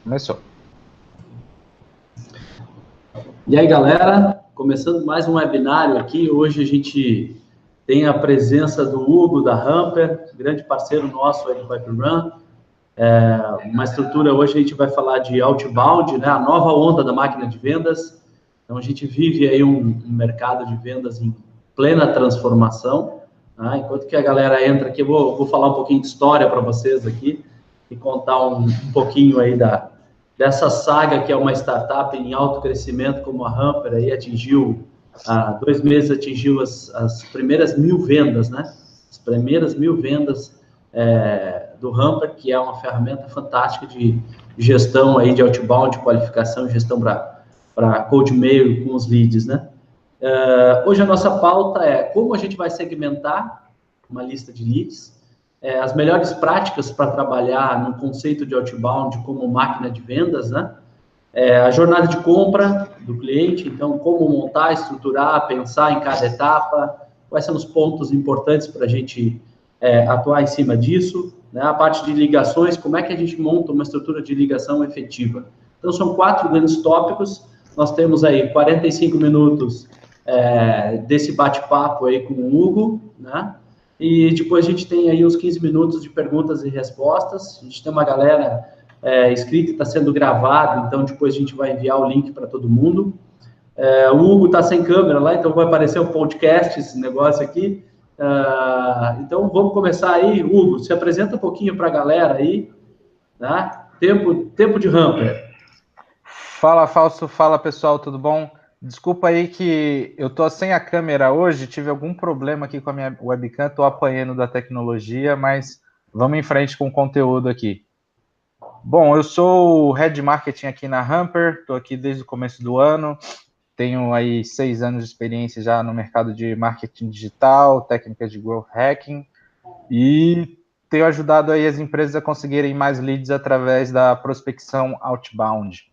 Começou. E aí, galera, começando mais um webinário aqui. Hoje a gente tem a presença do Hugo, da Hamper, grande parceiro nosso aí do PipeRun. Uma estrutura, hoje a gente vai falar de outbound, né, a nova onda da máquina de vendas. Então, a gente vive aí um mercado de vendas em plena transformação. Né? Enquanto que a galera entra aqui, eu vou falar um pouquinho de história para vocês aqui e contar um pouquinho aí dessa saga que é uma startup em alto crescimento, como a Hamper, aí atingiu, há 2 meses, atingiu as primeiras 1000 vendas, né? As primeiras 1000 vendas do Hamper, que é uma ferramenta fantástica de gestão aí de outbound, de qualificação e gestão para cold mail com os leads, né? Hoje a nossa pauta é como a gente vai segmentar uma lista de leads, as melhores práticas para trabalhar no conceito de outbound como máquina de vendas, né? A jornada de compra do cliente, então como montar, estruturar, pensar em cada etapa, quais são os pontos importantes para a gente atuar em cima disso, né? A parte de ligações, como é que a gente monta uma estrutura de ligação efetiva. Então são 4 grandes tópicos, nós temos aí 45 minutos desse bate-papo aí com o Hugo, né? E depois a gente tem aí uns 15 minutos de perguntas e respostas. A gente tem uma galera inscrita, está sendo gravado, então depois a gente vai enviar o link para todo mundo. O Hugo está sem câmera lá, então vai aparecer um podcast, esse negócio aqui. Então vamos começar aí. Hugo, se apresenta um pouquinho para a galera aí, tá? Tempo de Hamper. Fala, Fausto. Fala, pessoal, tudo bom? Desculpa aí que eu tô sem a câmera hoje, tive algum problema aqui com a minha webcam, tô apanhando da tecnologia, mas vamos em frente com o conteúdo aqui. Bom, eu sou o Head de Marketing aqui na Hamper, tô aqui desde o começo do ano, tenho aí 6 anos de experiência já no mercado de marketing digital, técnicas de growth hacking, e tenho ajudado aí as empresas a conseguirem mais leads através da prospecção outbound.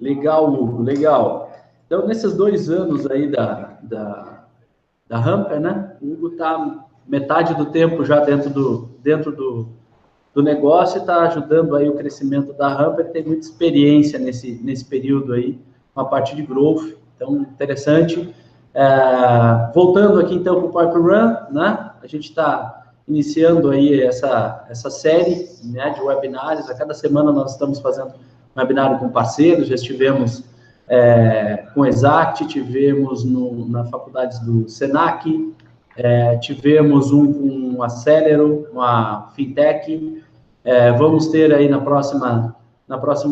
Legal, Hugo, legal. Então, nesses 2 anos aí da Hamper, né? O Hugo está metade do tempo já dentro do negócio e está ajudando aí o crescimento da Hamper, tem muita experiência nesse período aí, uma parte de growth, então interessante. Voltando aqui então para o PipeRun, né? A gente está iniciando aí essa série, né, de webinários. A cada semana nós estamos fazendo um webinário com parceiros, já estivemos com o Exact, tivemos na faculdades do Senac, tivemos um com a Celero, uma fintech. Vamos ter aí na próxima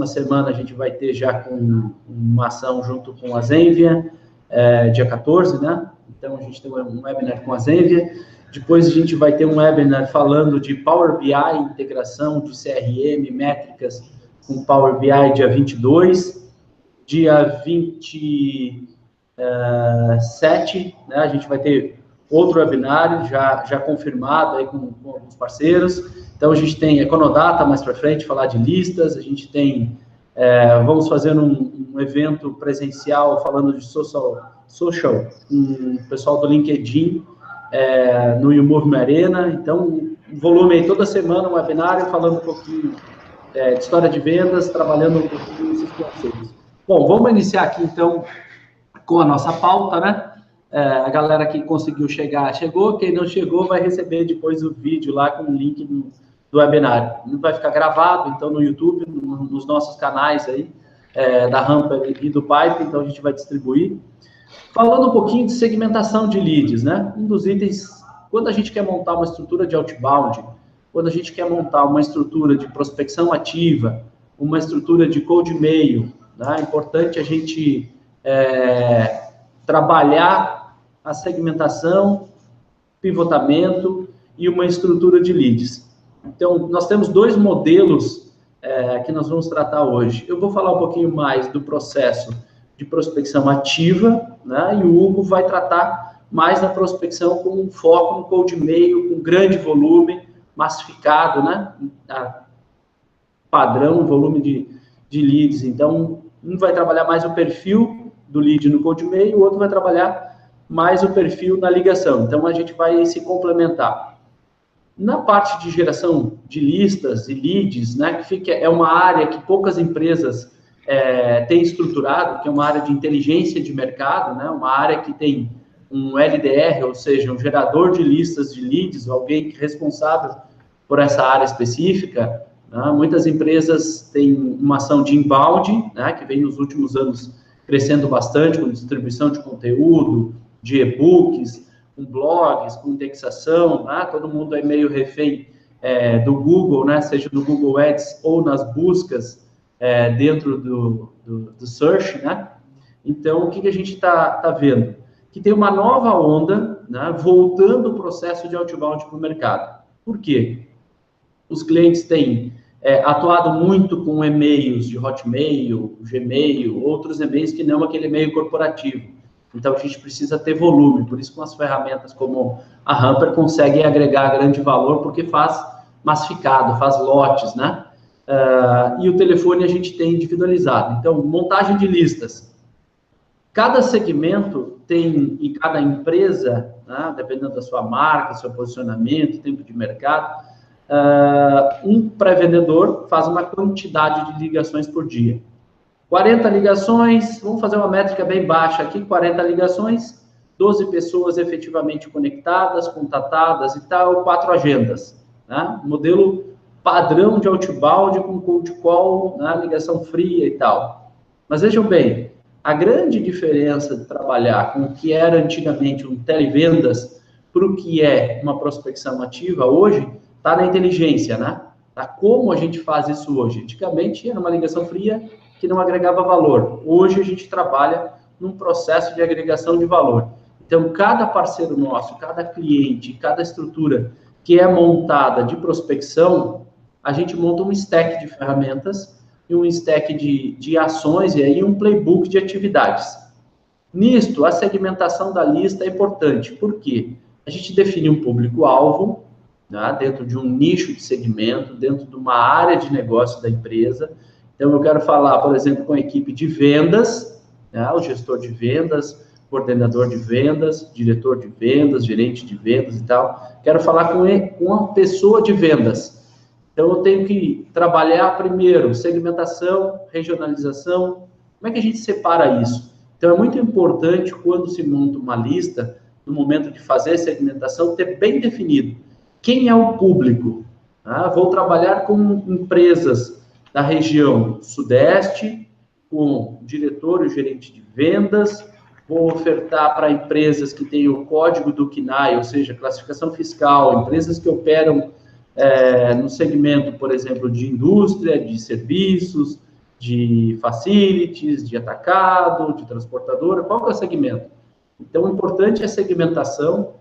semana, a gente vai ter já com uma ação junto com a Zenvia, dia 14, né? Então, a gente tem um webinar com a Zenvia. Depois, a gente vai ter um webinar falando de Power BI, integração de CRM, métricas com Power BI, dia 22. Dia 27, né, a gente vai ter outro webinário já confirmado aí com alguns parceiros. Então, a gente tem Econodata mais para frente, falar de listas. A gente tem, vamos fazer um evento presencial falando de social com o pessoal do LinkedIn no YouMove Arena. Então, volume aí toda semana, um webinário falando um pouquinho de história de vendas, trabalhando um pouquinho nesses conceitos. Bom, vamos iniciar aqui, então, com a nossa pauta, né? A galera que conseguiu chegar, chegou. Quem não chegou vai receber depois o vídeo lá com o link do webinário. Não vai ficar gravado, então, no YouTube, nos nossos canais aí, da Hamper e do Pipe, então a gente vai distribuir. Falando um pouquinho de segmentação de leads, né? Um dos itens, quando a gente quer montar uma estrutura de outbound, quando a gente quer montar uma estrutura de prospecção ativa, uma estrutura de cold mail, né? É importante a gente trabalhar a segmentação, pivotamento e uma estrutura de leads. Então, nós temos 2 modelos que nós vamos tratar hoje. Eu vou falar um pouquinho mais do processo de prospecção ativa, né? E o Hugo vai tratar mais da prospecção com um foco no cold mail, com grande volume, massificado, né? Padrão, volume de leads. Então, um vai trabalhar mais o perfil do lead no cold mail, o outro vai trabalhar mais o perfil na ligação. Então, a gente vai se complementar. Na parte de geração de listas e leads, né, é uma área que poucas empresas têm estruturado, que é uma área de inteligência de mercado, né, uma área que tem um LDR, ou seja, um gerador de listas de leads, alguém responsável por essa área específica. Né? Muitas empresas têm uma ação de inbound, né, que vem nos últimos anos crescendo bastante, com distribuição de conteúdo, de e-books, com blogs, com indexação, né? Todo mundo é meio refém do Google, né? Seja no Google Ads ou nas buscas dentro do search, né? Então, o que a gente tá vendo? Que tem uma nova onda, né, voltando o processo de outbound para o mercado. Por quê? Os clientes têm atuado muito com e-mails de Hotmail, Gmail, outros e-mails que não aquele e-mail corporativo. Então, a gente precisa ter volume. Por isso, com as ferramentas como a Hamper, consegue agregar grande valor, porque faz massificado, faz lotes, né? E o telefone a gente tem individualizado. Então, montagem de listas. Cada segmento tem, e cada empresa, né, dependendo da sua marca, seu posicionamento, tempo de mercado, um pré-vendedor faz uma quantidade de ligações por dia. 40 ligações, vamos fazer uma métrica bem baixa aqui, 40 ligações, 12 pessoas efetivamente conectadas, contatadas e tal, 4 agendas. Né? Modelo padrão de outbound com cold call, né, ligação fria e tal. Mas vejam bem, a grande diferença de trabalhar com o que era antigamente um televendas para o que é uma prospecção ativa hoje, está na inteligência, né? Tá como a gente faz isso hoje. Antigamente era uma ligação fria que não agregava valor. Hoje a gente trabalha num processo de agregação de valor. Então, cada parceiro nosso, cada cliente, cada estrutura que é montada de prospecção, a gente monta um stack de ferramentas e um stack de ações e aí um playbook de atividades. Nisto, a segmentação da lista é importante. Por quê? A gente define um público-alvo, né, dentro de um nicho de segmento, dentro de uma área de negócio da empresa. Então, eu quero falar, por exemplo, com a equipe de vendas, né, o gestor de vendas, coordenador de vendas, diretor de vendas, gerente de vendas e tal. Quero falar com a pessoa de vendas. Então, eu tenho que trabalhar primeiro segmentação, regionalização. Como é que a gente separa isso? Então, é muito importante, quando se monta uma lista, no momento de fazer a segmentação, ter bem definido quem é o público. Vou trabalhar com empresas da região sudeste, com diretor e gerente de vendas, vou ofertar para empresas que têm o código do CNAE, ou seja, classificação fiscal, empresas que operam no segmento, por exemplo, de indústria, de serviços, de facilities, de atacado, de transportadora, qual que é o segmento? Então, o importante é a segmentação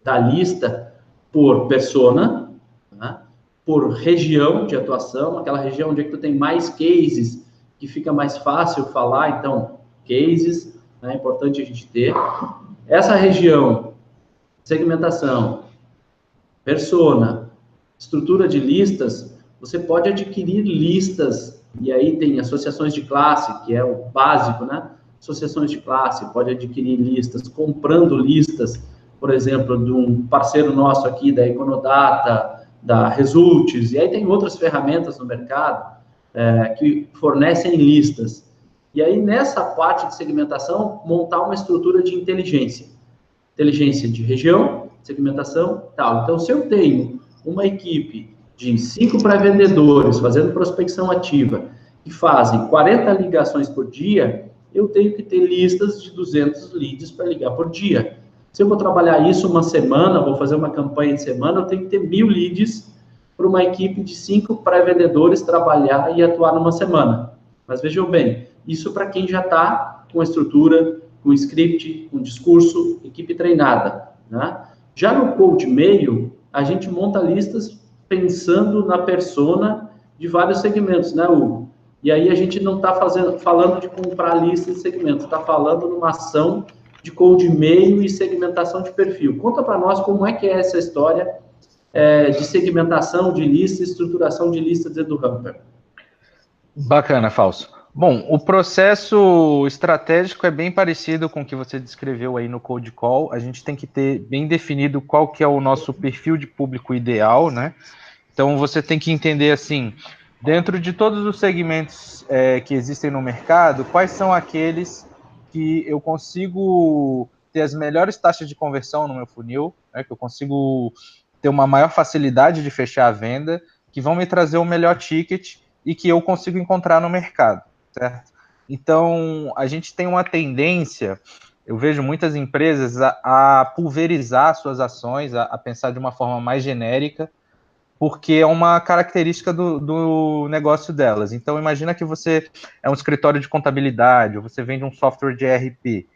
da lista por persona, né? Por região de atuação, aquela região onde é que tu tem mais cases, que fica mais fácil falar, então, cases, né? É importante a gente ter. Essa região, segmentação, persona, estrutura de listas, você pode adquirir listas, e aí tem associações de classe, que é o básico, né? Associações de classe, pode adquirir listas, comprando listas, por exemplo, de um parceiro nosso aqui, da Econodata, da Results, e aí tem outras ferramentas no mercado que fornecem listas. E aí, nessa parte de segmentação, montar uma estrutura de inteligência. Inteligência de região, segmentação, tal. Então, se eu tenho uma equipe de 5 pré-vendedores fazendo prospecção ativa, que fazem 40 ligações por dia, eu tenho que ter listas de 200 leads para ligar por dia. Se eu vou trabalhar isso uma semana, vou fazer uma campanha de semana, eu tenho que ter 1000 leads para uma equipe de 5 pré-vendedores trabalhar e atuar numa semana. Mas vejam bem, isso para quem já está com a estrutura, com script, com discurso, equipe treinada. Né? Já no cold mail, a gente monta listas pensando na persona de vários segmentos, né, Hugo? E aí a gente não está falando de comprar listas de segmentos, está falando numa ação de cold mail e segmentação de perfil. Conta para nós como é que é essa história de segmentação de lista e estruturação de lista dentro do Hamper. Bacana, Fausto. Bom, o processo estratégico é bem parecido com o que você descreveu aí no Cold Call. A gente tem que ter bem definido qual que é o nosso perfil de público ideal, né? Então, você tem que entender, assim, dentro de todos os segmentos que existem no mercado, quais são aqueles que eu consigo ter as melhores taxas de conversão no meu funil, né? Que eu consigo ter uma maior facilidade de fechar a venda, que vão me trazer o melhor ticket e que eu consigo encontrar no mercado, certo? Então, a gente tem uma tendência, eu vejo muitas empresas a pulverizar suas ações, a pensar de uma forma mais genérica, porque é uma característica do negócio delas. Então, imagina que você é um escritório de contabilidade, ou você vende um software de ERP.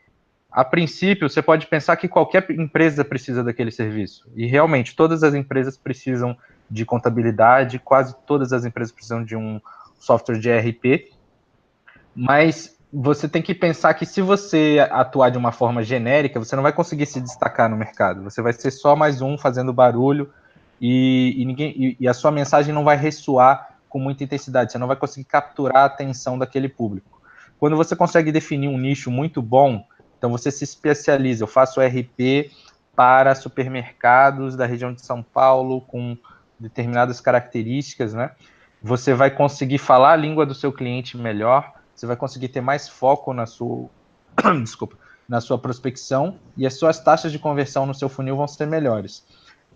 A princípio, você pode pensar que qualquer empresa precisa daquele serviço. E realmente, todas as empresas precisam de contabilidade, quase todas as empresas precisam de um software de ERP, mas você tem que pensar que se você atuar de uma forma genérica, você não vai conseguir se destacar no mercado. Você vai ser só mais um fazendo barulho e a sua mensagem não vai ressoar com muita intensidade. Você não vai conseguir capturar a atenção daquele público. Quando você consegue definir um nicho muito bom, então você se especializa. Eu faço RP para supermercados da região de São Paulo com determinadas características, né? Você vai conseguir falar a língua do seu cliente melhor, você vai conseguir ter mais foco na sua, desculpa, na sua prospecção e as suas taxas de conversão no seu funil vão ser melhores.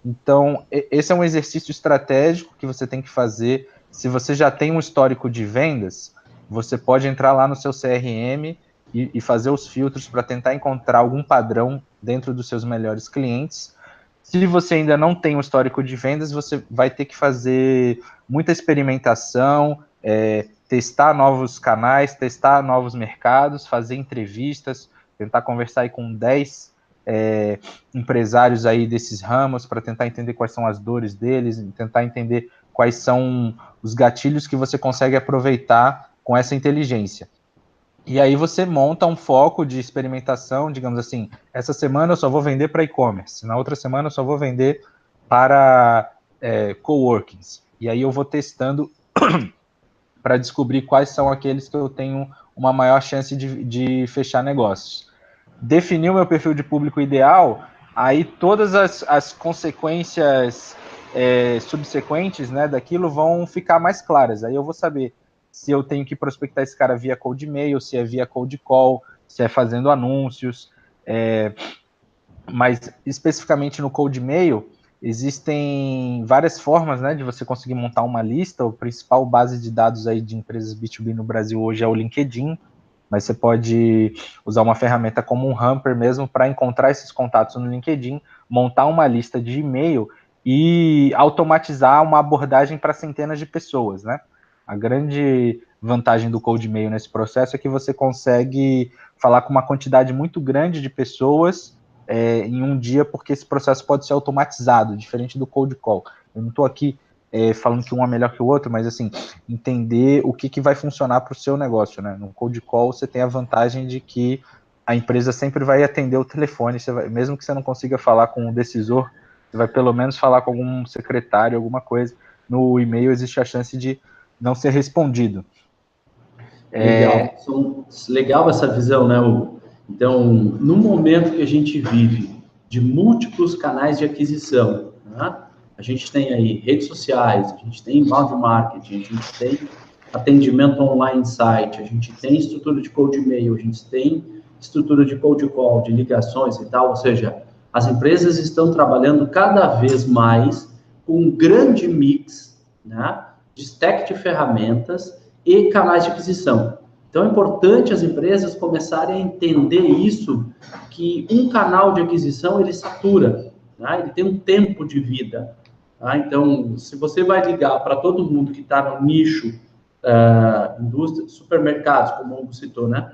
Então, esse é um exercício estratégico que você tem que fazer. Se você já tem um histórico de vendas, você pode entrar lá no seu CRM e fazer os filtros para tentar encontrar algum padrão dentro dos seus melhores clientes. Se você ainda não tem um histórico de vendas, você vai ter que fazer muita experimentação, testar novos canais, testar novos mercados, fazer entrevistas, tentar conversar aí com 10 empresários aí desses ramos para tentar entender quais são as dores deles, tentar entender quais são os gatilhos que você consegue aproveitar com essa inteligência. E aí você monta um foco de experimentação, digamos assim, essa semana eu só vou vender para e-commerce, na outra semana eu só vou vender para coworkings. E aí eu vou testando para descobrir quais são aqueles que eu tenho uma maior chance de fechar negócios. Definir o meu perfil de público ideal, aí todas as consequências subsequentes, né, daquilo vão ficar mais claras. Aí eu vou saber se eu tenho que prospectar esse cara via cold mail, se é via cold call, se é fazendo anúncios. Mas especificamente no cold mail, existem várias formas, né, de você conseguir montar uma lista. O principal base de dados aí de empresas B2B no Brasil hoje é o LinkedIn, mas você pode usar uma ferramenta como um Hamper mesmo para encontrar esses contatos no LinkedIn, montar uma lista de e-mail e automatizar uma abordagem para centenas de pessoas, né? A grande vantagem do cold mail nesse processo é que você consegue falar com uma quantidade muito grande de pessoas em um dia, porque esse processo pode ser automatizado, diferente do cold call. Eu não estou aqui falando que um é melhor que o outro, mas assim, entender o que vai funcionar para o seu negócio, né? No cold call você tem a vantagem de que a empresa sempre vai atender o telefone, mesmo que você não consiga falar com o decisor, você vai pelo menos falar com algum secretário, alguma coisa. No e-mail existe a chance de não ser respondido. Legal. Legal essa visão, né, Hugo? Então, no momento que a gente vive de múltiplos canais de aquisição, né? A gente tem aí redes sociais, a gente tem inbound marketing, a gente tem atendimento online site, a gente tem estrutura de cold e-mail, a gente tem estrutura de cold call, de ligações e tal, ou seja, as empresas estão trabalhando cada vez mais com um grande mix, né, de stack de ferramentas e canais de aquisição. Então, é importante as empresas começarem a entender isso, que um canal de aquisição, ele satura, né? Ele tem um tempo de vida. Tá? Então, se você vai ligar para todo mundo que está no nicho, indústria, supermercados, como o Hugo citou, né?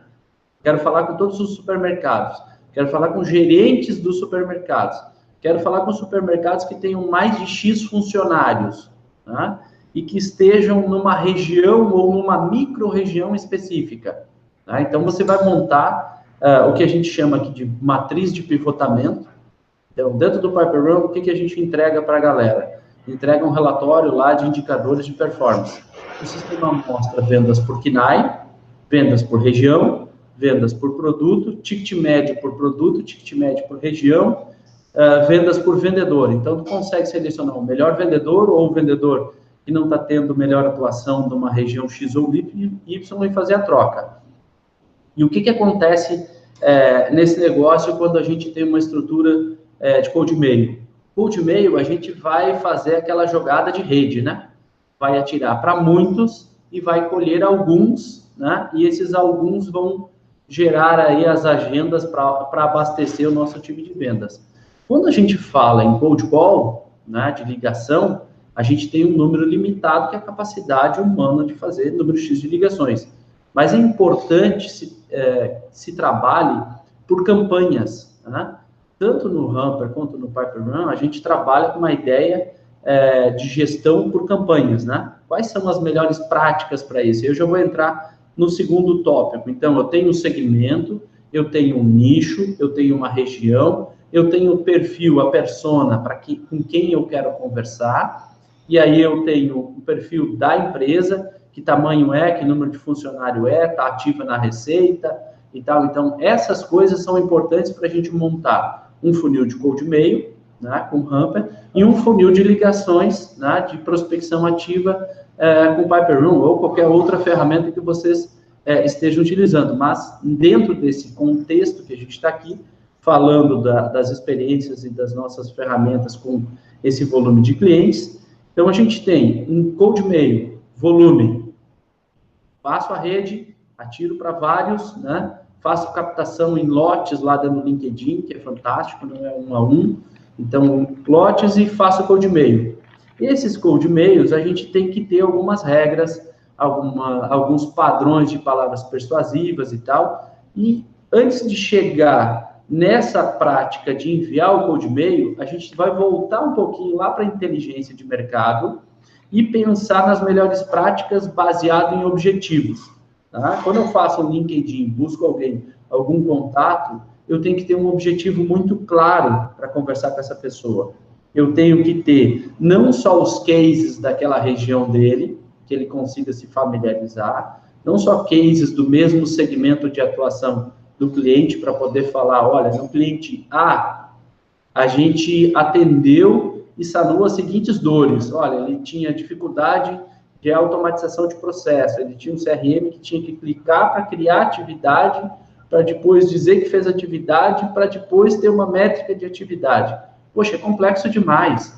Quero falar com todos os supermercados, quero falar com gerentes dos supermercados, quero falar com supermercados que tenham mais de X funcionários, tá? E que estejam numa região ou numa micro-região específica. Tá? Então, você vai montar o que a gente chama aqui de matriz de pivotamento. Então, dentro do Piper Run, o que a gente entrega para a galera? Entrega um relatório lá de indicadores de performance. O sistema mostra vendas por KNAI, vendas por região, vendas por produto, ticket médio por produto, ticket médio por região, vendas por vendedor. Então, tu consegue selecionar o melhor vendedor ou o vendedor que não está tendo melhor atuação de uma região X ou Y e fazer a troca. E o que acontece nesse negócio quando a gente tem uma estrutura de cold e-mail? Cold e-mail, a gente vai fazer aquela jogada de rede, né? Vai atirar para muitos e vai colher alguns, né? E esses alguns vão gerar aí as agendas para abastecer o nosso time de vendas. Quando a gente fala em cold call, né, de ligação, a gente tem um número limitado, que é a capacidade humana de fazer número X de ligações. Mas é importante se trabalhe por campanhas, né? Tanto no Hamper quanto no Piper Run, a gente trabalha com uma ideia de gestão por campanhas, né? Quais são as melhores práticas para isso? Eu já vou entrar no segundo tópico. Então, eu tenho um segmento, eu tenho um nicho, eu tenho uma região, eu tenho o perfil, a persona, com quem eu quero conversar, e aí eu tenho o perfil da empresa, que tamanho é, que número de funcionário está ativa na receita e tal. Então, essas coisas são importantes para a gente montar um funil de cold e-mail, né, com Hamper, e um funil de ligações, né, de prospecção ativa com Piper Run ou qualquer outra ferramenta que vocês estejam utilizando. Mas, dentro desse contexto que a gente está aqui, falando das experiências e das nossas ferramentas com esse volume de clientes, então a gente tem um cold e-mail, volume, faço a rede, atiro para vários, né? Faço captação em lotes lá dentro do LinkedIn, que é fantástico, não é 1 a 1, então lotes e faço cold e-mail. Esses cold e-mails, a gente tem que ter algumas regras, alguns padrões de palavras persuasivas e tal, e antes de chegar nessa prática de enviar o cold e-mail, a gente vai voltar um pouquinho lá para a inteligência de mercado e pensar nas melhores práticas baseado em objetivos. Tá? Quando eu faço um LinkedIn, busco algum contato, eu tenho que ter um objetivo muito claro para conversar com essa pessoa. Eu tenho que ter não só os cases daquela região dele, que ele consiga se familiarizar, não só cases do mesmo segmento de atuação do cliente, para poder falar, olha, no cliente A, a gente atendeu e sanou as seguintes dores. Olha, ele tinha dificuldade de automatização de processo, ele tinha um CRM que tinha que clicar para criar atividade, para depois dizer que fez atividade, para depois ter uma métrica de atividade. Poxa, é complexo demais.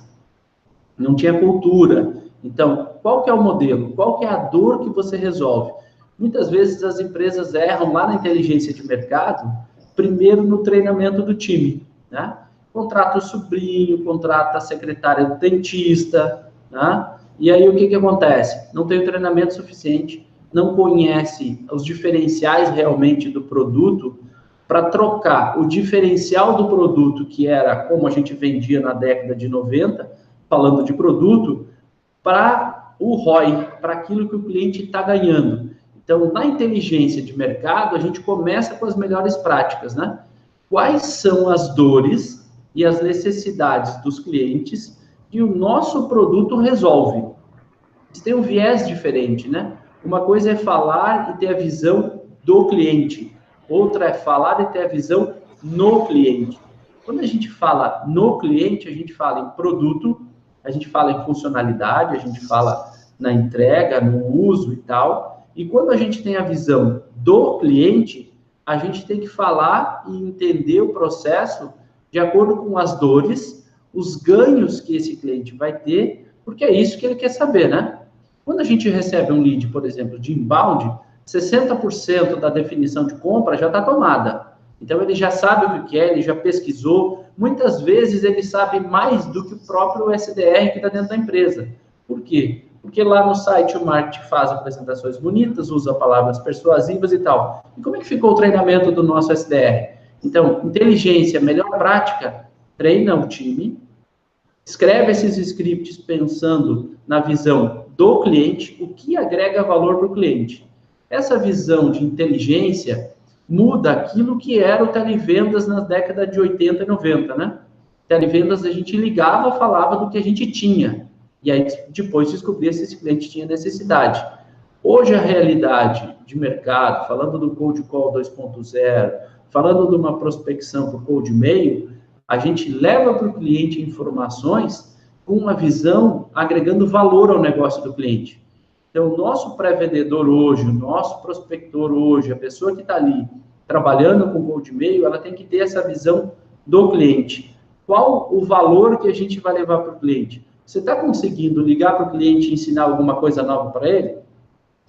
Não tinha cultura. Então, qual que é o modelo? Qual que é a dor que você resolve? Muitas vezes as empresas erram lá na inteligência de mercado, primeiro no treinamento do time, né? Contrata o sobrinho, contrata a secretária do dentista, né? E aí o que acontece? Não tem o treinamento suficiente, não conhece os diferenciais realmente do produto para trocar o diferencial do produto, que era como a gente vendia na década de 90, falando de produto, para o ROI, para aquilo que o cliente está ganhando. Então, na inteligência de mercado, a gente começa com as melhores práticas, né? Quais são as dores e as necessidades dos clientes que o nosso produto resolve? Isso tem um viés diferente, né? Uma coisa é falar e ter a visão do cliente. Outra é falar e ter a visão no cliente. Quando a gente fala no cliente, a gente fala em produto, a gente fala em funcionalidade, a gente fala na entrega, no uso e tal. E quando a gente tem a visão do cliente, a gente tem que falar e entender o processo de acordo com as dores, os ganhos que esse cliente vai ter, porque é isso que ele quer saber, né? Quando a gente recebe um lead, por exemplo, de inbound, 60% da definição de compra já está tomada. Então, ele já sabe o que é, ele já pesquisou. Muitas vezes, ele sabe mais do que o próprio SDR que está dentro da empresa. Por quê? Porque lá no site o marketing faz apresentações bonitas, usa palavras persuasivas e tal. E como é que ficou o treinamento do nosso SDR? Então, inteligência, melhor prática, treina o time, escreve esses scripts pensando na visão do cliente, o que agrega valor para o cliente. Essa visão de inteligência muda aquilo que era o televendas na década de 80 e 90, né? Televendas a gente ligava, falava do que a gente tinha. E aí depois descobria se esse cliente tinha necessidade. Hoje a realidade de mercado, falando do Cold Call 2.0, falando de uma prospecção por cold e-mail, a gente leva para o cliente informações com uma visão agregando valor ao negócio do cliente. Então, o nosso pré-vendedor hoje, o nosso prospector hoje, a pessoa que está ali trabalhando com cold e-mail, ela tem que ter essa visão do cliente. Qual o valor que a gente vai levar para o cliente? Você está conseguindo ligar para o cliente e ensinar alguma coisa nova para ele?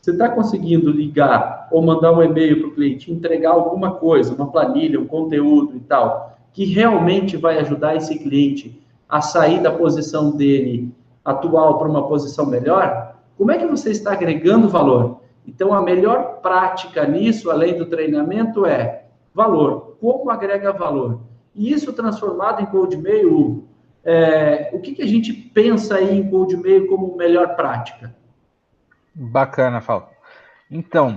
Você está conseguindo ligar ou mandar um e-mail para o cliente, entregar alguma coisa, uma planilha, um conteúdo e tal, que realmente vai ajudar esse cliente a sair da posição dele atual para uma posição melhor? Como é que você está agregando valor? Então, a melhor prática nisso, além do treinamento, é valor. Como agrega valor? E isso transformado em cold e-mail, o que a gente pensa aí em cold e-mail como melhor prática? Bacana, Fausto. Então,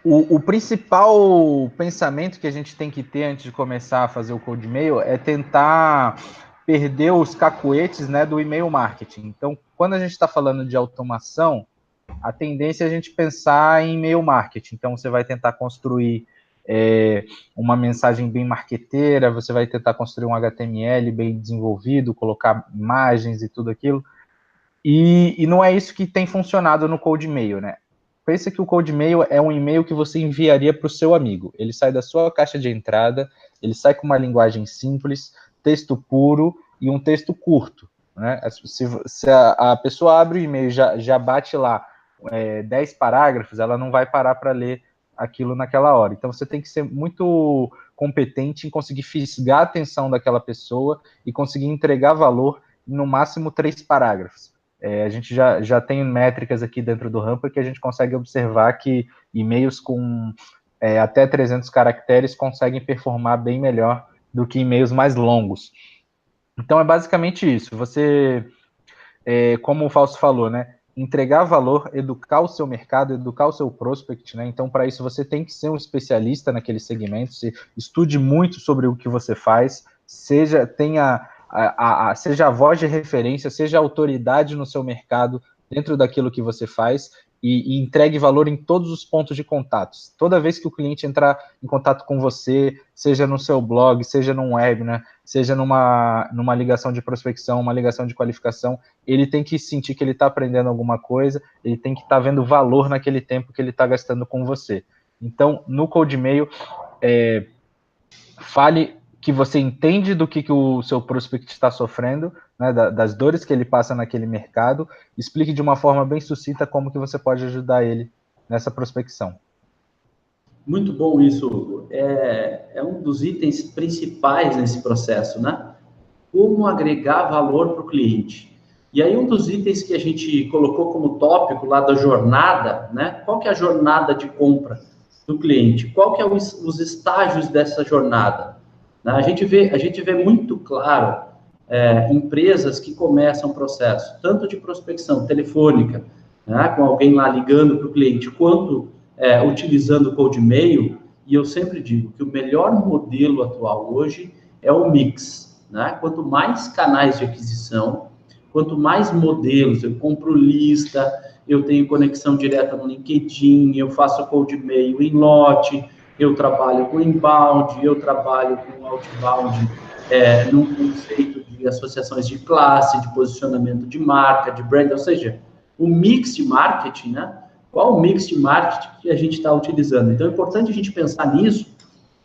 o principal pensamento que a gente tem que ter antes de começar a fazer o cold e-mail é tentar perder os cacuetes, né, do e-mail marketing. Então, quando a gente está falando de automação, a tendência é a gente pensar em e-mail marketing. Então, você vai tentar construir uma mensagem bem marqueteira, você vai tentar construir um HTML bem desenvolvido, colocar imagens e tudo aquilo. E não é isso que tem funcionado no cold e-mail, né? Pensa que o cold e-mail é um e-mail que você enviaria para o seu amigo. Ele sai da sua caixa de entrada, ele sai com uma linguagem simples, texto puro e um texto curto, né? Se a pessoa abre o e-mail e já bate lá 10 parágrafos, ela não vai parar para ler aquilo naquela hora. Então você tem que ser muito competente em conseguir fisgar a atenção daquela pessoa e conseguir entregar valor em no máximo 3 parágrafos. A gente já tem métricas aqui dentro do Hamper que a gente consegue observar que e-mails com até 300 caracteres conseguem performar bem melhor do que e-mails mais longos. Então é basicamente isso. Você, como o Fausto falou, né, entregar valor, educar o seu mercado, educar o seu prospect, né? Então para isso você tem que ser um especialista naquele segmento, você estude muito sobre o que você faz, seja a voz de referência, seja a autoridade no seu mercado dentro daquilo que você faz e entregue valor em todos os pontos de contatos. Toda vez que o cliente entrar em contato com você, seja no seu blog, seja num webinar, seja numa ligação de prospecção, uma ligação de qualificação, ele tem que sentir que ele está aprendendo alguma coisa, ele tem que estar vendo valor naquele tempo que ele está gastando com você. Então, no cold e-mail, fale que você entende do que o seu prospect está sofrendo, né, das dores que ele passa naquele mercado, explique de uma forma bem sucinta como que você pode ajudar ele nessa prospecção. Muito bom isso, Hugo. É um dos itens principais nesse processo, né? Como agregar valor para o cliente. E aí, um dos itens que a gente colocou como tópico lá da jornada, né? Qual que é a jornada de compra do cliente? Qual que é os estágios dessa jornada? A gente vê muito claro empresas que começam o processo, tanto de prospecção telefônica, né, com alguém lá ligando para o cliente, quanto utilizando o cold e-mail, e eu sempre digo que o melhor modelo atual hoje é o mix, né? Quanto mais canais de aquisição, quanto mais modelos, eu compro lista, eu tenho conexão direta no LinkedIn, eu faço cold e-mail em lote, eu trabalho com inbound, eu trabalho com outbound, num conceito de associações de classe, de posicionamento de marca, de brand, ou seja, o mix de marketing, né? Qual o mix de marketing que a gente está utilizando? Então, é importante a gente pensar nisso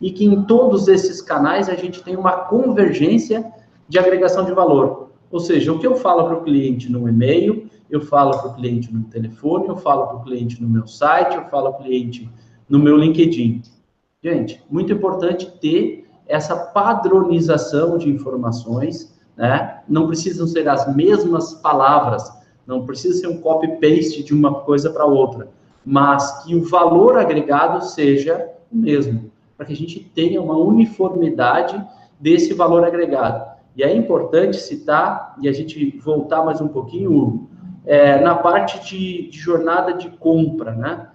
e que em todos esses canais a gente tem uma convergência de agregação de valor. Ou seja, o que eu falo para o cliente no e-mail, eu falo para o cliente no telefone, eu falo para o cliente no meu site, eu falo para o cliente no meu LinkedIn. Gente, muito importante ter essa padronização de informações, né? Não precisam ser as mesmas palavras, não precisa ser um copy-paste de uma coisa para outra, mas que o valor agregado seja o mesmo, para que a gente tenha uma uniformidade desse valor agregado. E é importante citar, e a gente voltar mais um pouquinho, Hugo, na parte de jornada de compra, né?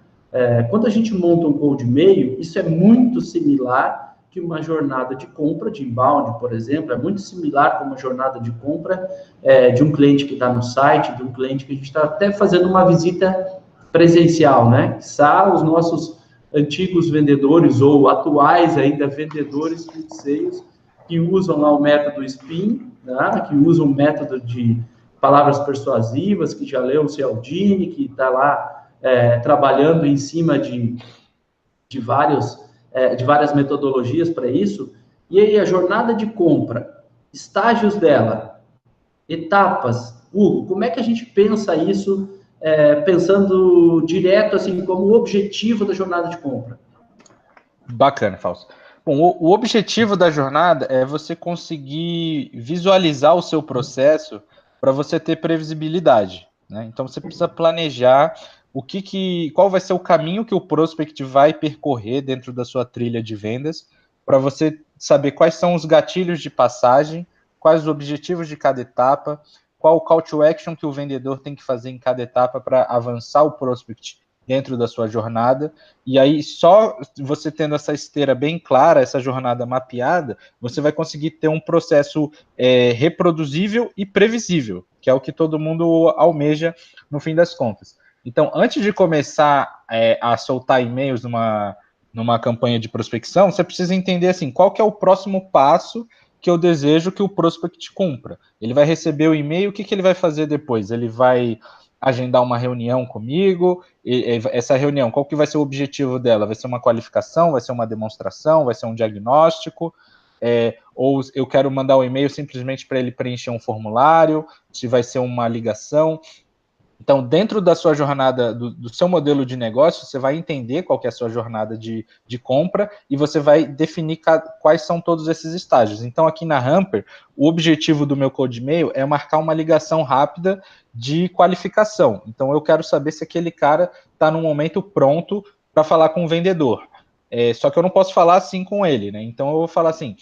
Quando a gente monta um cold e-mail, isso é muito similar que uma jornada de compra de inbound, por exemplo, é muito similar com uma jornada de compra de um cliente que está no site, de um cliente que a gente está até fazendo uma visita presencial, né? Só os nossos antigos vendedores ou atuais ainda vendedores de seios que usam lá o método SPIN, né? Que usam o método de palavras persuasivas, que já leu o Cialdini, que está lá trabalhando em cima de várias metodologias para isso. E aí a jornada de compra, estágios dela, etapas. Hugo, como é que a gente pensa isso, pensando direto assim como objetivo da jornada de compra? Bacana, Fausto. Bom, o objetivo da jornada é você conseguir visualizar o seu processo para você ter previsibilidade, né? Então você precisa planejar qual vai ser o caminho que o prospect vai percorrer dentro da sua trilha de vendas, para você saber quais são os gatilhos de passagem, quais os objetivos de cada etapa, qual o call to action que o vendedor tem que fazer em cada etapa para avançar o prospect dentro da sua jornada. E aí, só você tendo essa esteira bem clara, essa jornada mapeada, você vai conseguir ter um processo reproduzível e previsível, que é o que todo mundo almeja no fim das contas. Então, antes de começar a soltar e-mails numa campanha de prospecção, você precisa entender assim, qual que é o próximo passo que eu desejo que o prospect cumpra. Ele vai receber o e-mail, o que ele vai fazer depois? Ele vai agendar uma reunião comigo, essa reunião, qual que vai ser o objetivo dela? Vai ser uma qualificação, vai ser uma demonstração, vai ser um diagnóstico, ou eu quero mandar um e-mail simplesmente para ele preencher um formulário, se vai ser uma ligação. Então, dentro da sua jornada, do seu modelo de negócio, você vai entender qual que é a sua jornada de compra e você vai definir quais são todos esses estágios. Então, aqui na Hamper, o objetivo do meu Cold Mail é marcar uma ligação rápida de qualificação. Então, eu quero saber se aquele cara está no momento pronto para falar com o vendedor. Só que eu não posso falar assim com ele, né? Então, eu vou falar assim,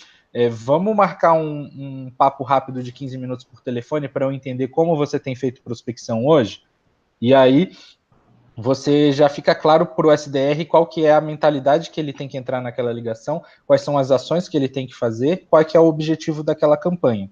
vamos marcar um papo rápido de 15 minutos por telefone para eu entender como você tem feito prospecção hoje. E aí você já fica claro para o SDR qual que é a mentalidade que ele tem que entrar naquela ligação, quais são as ações que ele tem que fazer, qual que é o objetivo daquela campanha.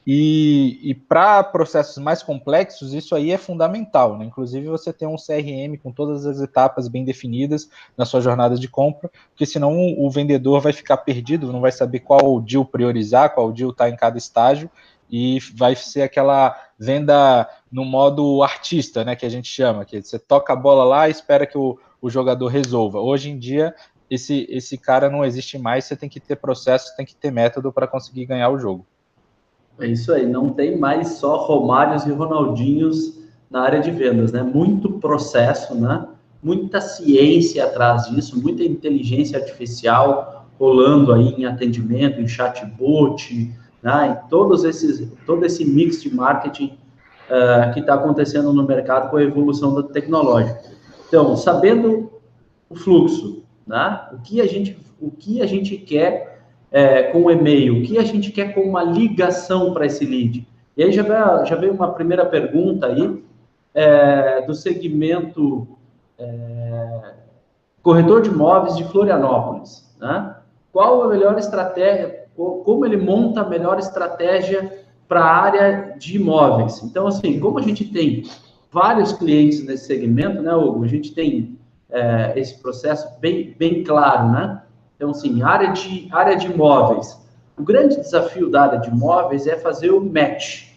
E para processos mais complexos, isso aí é fundamental, né? Inclusive você tem um CRM com todas as etapas bem definidas na sua jornada de compra, porque senão o vendedor vai ficar perdido, não vai saber qual deal priorizar, qual deal está em cada estágio, e vai ser aquela venda no modo artista, né, que a gente chama, que você toca a bola lá e espera que o jogador resolva. Hoje em dia, esse cara não existe mais, você tem que ter processo, tem que ter método para conseguir ganhar o jogo. É isso aí, não tem mais só Romários e Ronaldinhos na área de vendas, né? Muito processo, né? Muita ciência atrás disso, muita inteligência artificial rolando aí em atendimento, em chatbot, né? Todo esse mix de marketing que está acontecendo no mercado com a evolução da tecnológica. Então, sabendo o fluxo, né? O que a gente quer com o e-mail, o que a gente quer com uma ligação para esse lead. E aí já veio uma primeira pergunta aí do segmento corretor de imóveis de Florianópolis, né? Qual a melhor estratégia, como ele monta a melhor estratégia para a área de imóveis? Então, assim, como a gente tem vários clientes nesse segmento, né, Hugo? A gente tem esse processo bem claro, né? Então, assim, área de imóveis. O grande desafio da área de imóveis é fazer o match.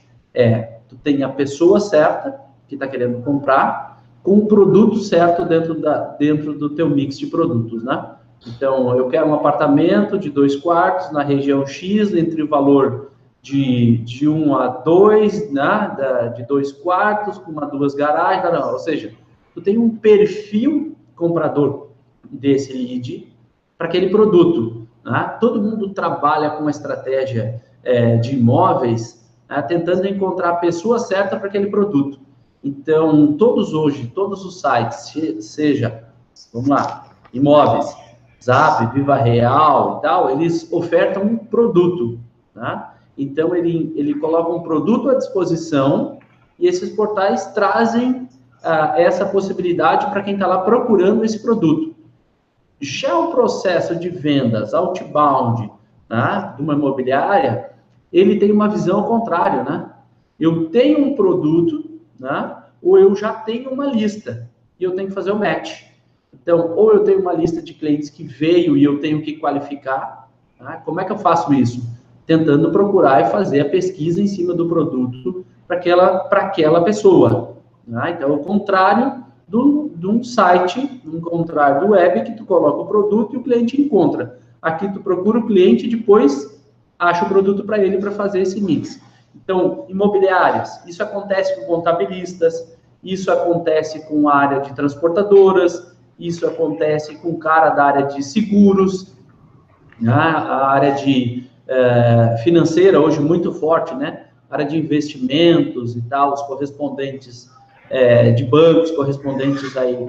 Tu tem a pessoa certa que está querendo comprar com o produto certo dentro do teu mix de produtos, né? Então, eu quero um apartamento de 2 quartos na região X, entre o valor de 1 a 2, né? De 2 quartos, com 2 garagens, ou seja, tu tem um perfil comprador desse lead para aquele produto. Né? Todo mundo trabalha com uma estratégia de imóveis, tentando encontrar a pessoa certa para aquele produto. Então, todos os sites, seja, vamos lá, imóveis, Zap, Viva Real e tal, eles ofertam um produto. Né? Então, ele coloca um produto à disposição e esses portais trazem essa possibilidade para quem está lá procurando esse produto. Já o processo de vendas outbound, né, de uma imobiliária, ele tem uma visão ao contrário, né? Eu tenho um produto, né, ou eu já tenho uma lista. e eu tenho que fazer o match. Então, ou eu tenho uma lista de clientes que veio e eu tenho que qualificar, tá? Como é que eu faço isso? Tentando procurar e fazer a pesquisa em cima do produto para aquela pessoa. Tá? Então, é o contrário de um site, um contrário do web, que tu coloca o produto e o cliente encontra. Aqui tu procura o cliente e depois acha o produto para ele para fazer esse mix. Então, imobiliárias, isso acontece com contabilistas, isso acontece com a área de transportadoras, isso acontece com o cara da área de seguros, né? A área de financeira, hoje muito forte, né? A área de investimentos e tal, os correspondentes de bancos, correspondentes aí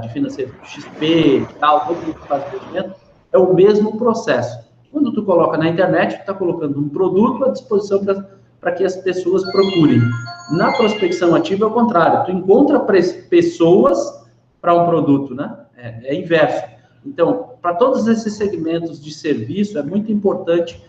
de financeiro XP e tal, todo mundo que faz investimento, é o mesmo processo. Quando tu coloca na internet, tu está colocando um produto à disposição para que as pessoas procurem. Na prospecção ativa é o contrário, tu encontra pessoas para um produto, né? É inverso. Então, para todos esses segmentos de serviço, é muito importante,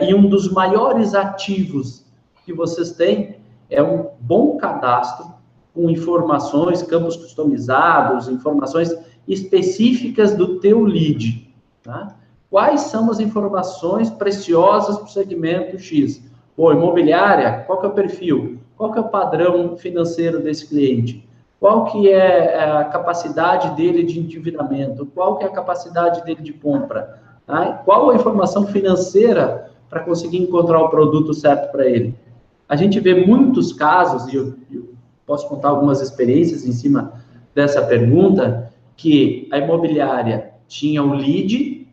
e um dos maiores ativos que vocês têm é um bom cadastro, com informações, campos customizados, informações específicas do teu lead. Tá? Quais são as informações preciosas para o segmento X? Pô, imobiliária, qual que é o perfil? Qual que é o padrão financeiro desse cliente? Qual que é a capacidade dele de endividamento? Qual que é a capacidade dele de compra? Tá? Qual a informação financeira para conseguir encontrar o produto certo para ele? A gente vê muitos casos, e eu posso contar algumas experiências em cima dessa pergunta, que a imobiliária tinha o lead